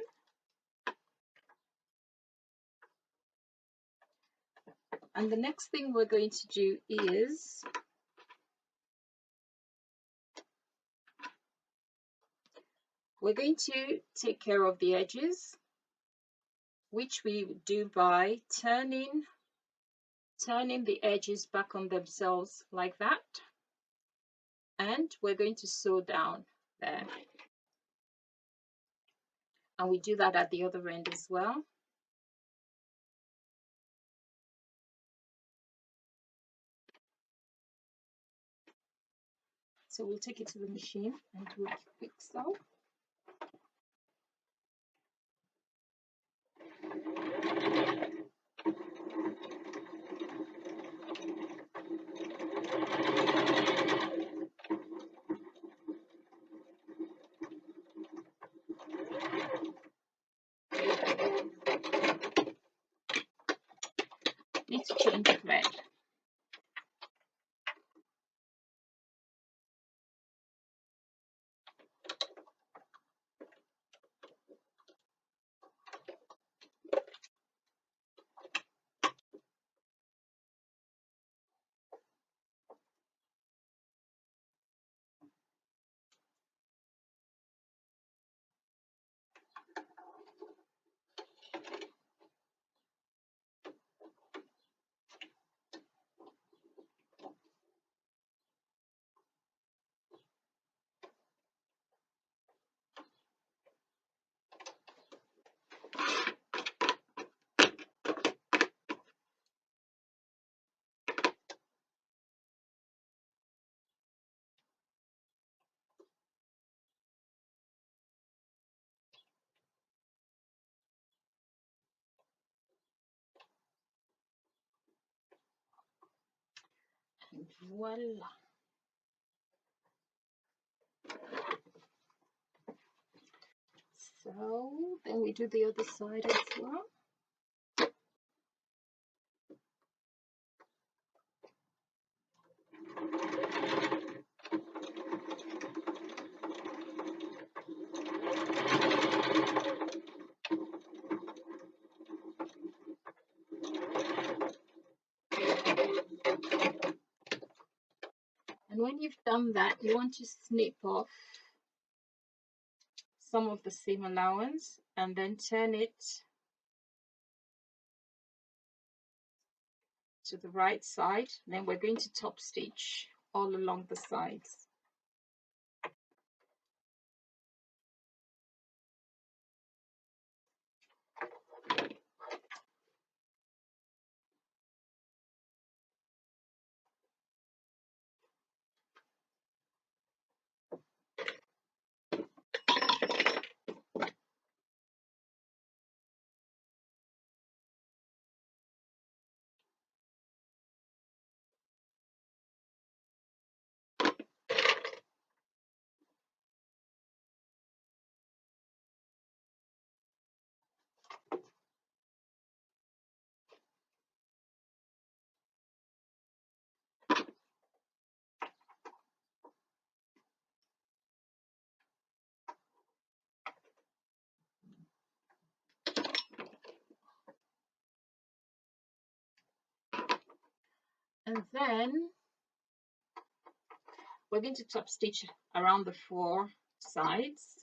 And the next thing we're going to do is we're going to take care of the edges, which we do by turning the edges back on themselves like that. And we're going to sew down there. And we do that at the other end as well. So we'll take it to the machine and do a quick sew. Need to change thread. And voila. So then we do the other side as well. And when you've done that, you want to snip off some of the seam allowance and then turn it to the right side. Then we're going to top stitch all along the sides. And then we're going to top stitch around the 4 sides.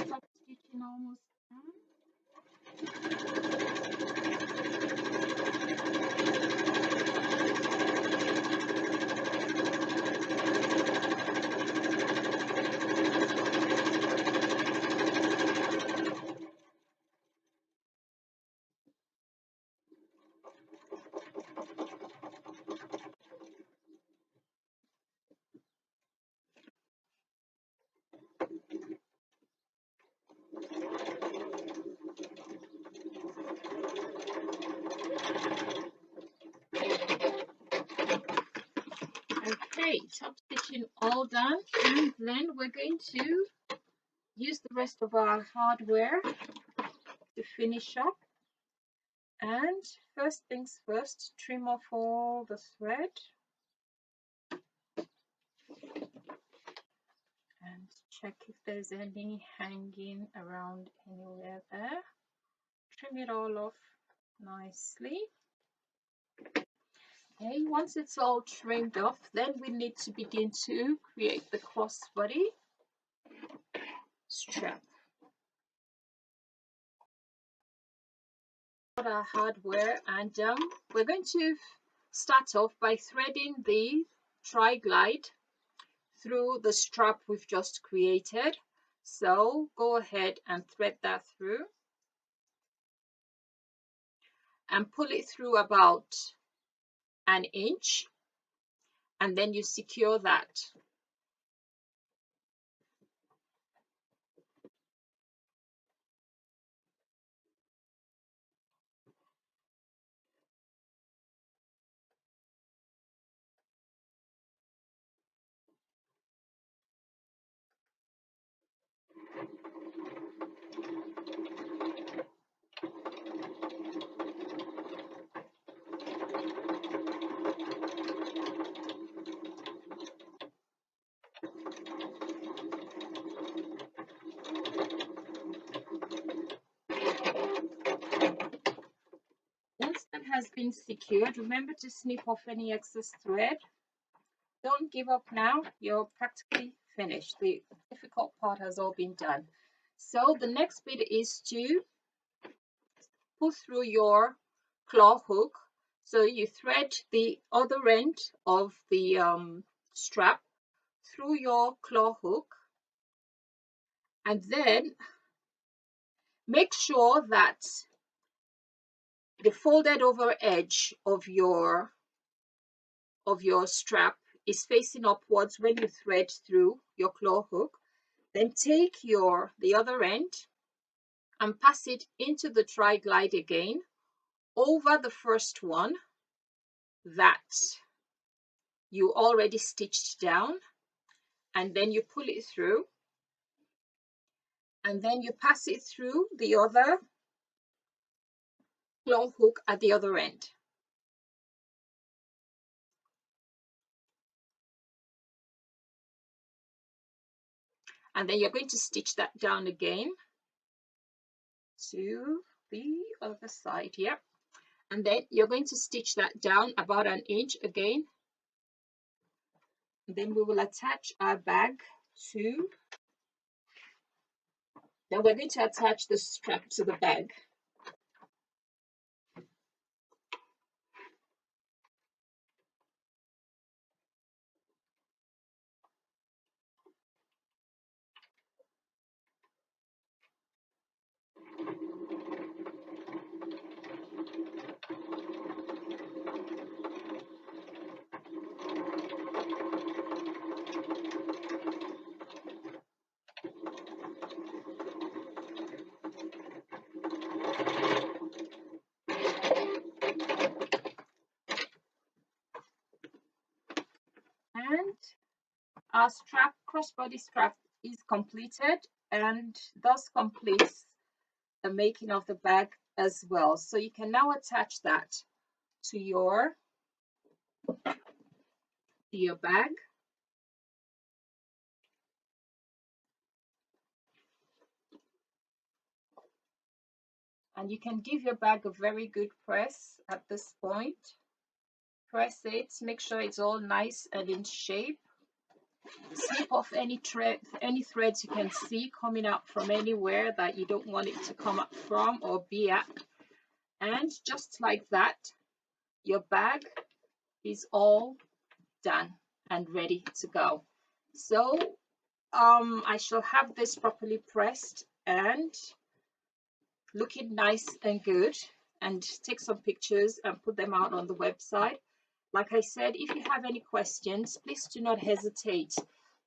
Top stitching almost done. Okay, top stitching all done, and then we're going to use the rest of our hardware to finish up. And first things first, trim off all the thread and check if there's any hanging around anywhere there. Trim it all off nicely. Okay, once it's all trimmed off, then we need to begin to create the crossbody strap. Got our hardware, and we're going to start off by threading the tri-glide through the strap we've just created. So go ahead and thread that through and pull it through about 1 inch, and then you secure that. has been secured, remember to snip off any excess thread. Don't give up now. You're practically finished. The difficult part has all been done. So the next bit is to pull through your claw hook. So you thread the other end of the strap through your claw hook, and then make sure that the folded over edge of your strap is facing upwards when you thread through your claw hook. Then take the other end and pass it into the tri-glide again over the first one that you already stitched down, and then you pull it through, and then you pass it through the other claw hook at the other end. And then you're going to stitch that down again to the other side here. And then you're going to stitch that down about 1 inch again. And then we will attach our bag to, then we're going to attach the strap to the bag. And our crossbody strap is completed, and thus completes the making of the bag as well. So you can now attach that to your bag. And you can give your bag a very good press at this point. Press it, make sure it's all nice and in shape. Snip off any threads you can see coming out from anywhere that you don't want it to come up from or be at. And just like that, your bag is all done and ready to go. So I shall have this properly pressed and looking nice and good, and take some pictures and put them out on the website. Like I said, if you have any questions, please do not hesitate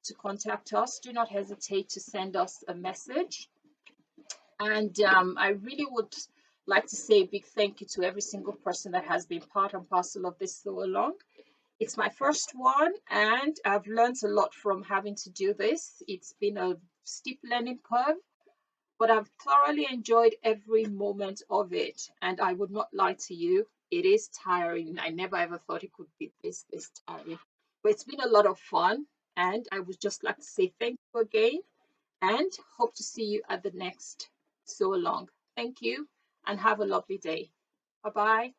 to contact us. Do not hesitate to send us a message. And I really would like to say a big thank you to every single person that has been part and parcel of this so long. It's my first one, and I've learned a lot from having to do this. It's been a steep learning curve, but I've thoroughly enjoyed every moment of it. And I would not lie to you, it is tiring. I never ever thought it could be this tiring, but it's been a lot of fun. And I would just like to say thank you again, and hope to see you at the next so long. Thank you, and have a lovely day. Bye bye.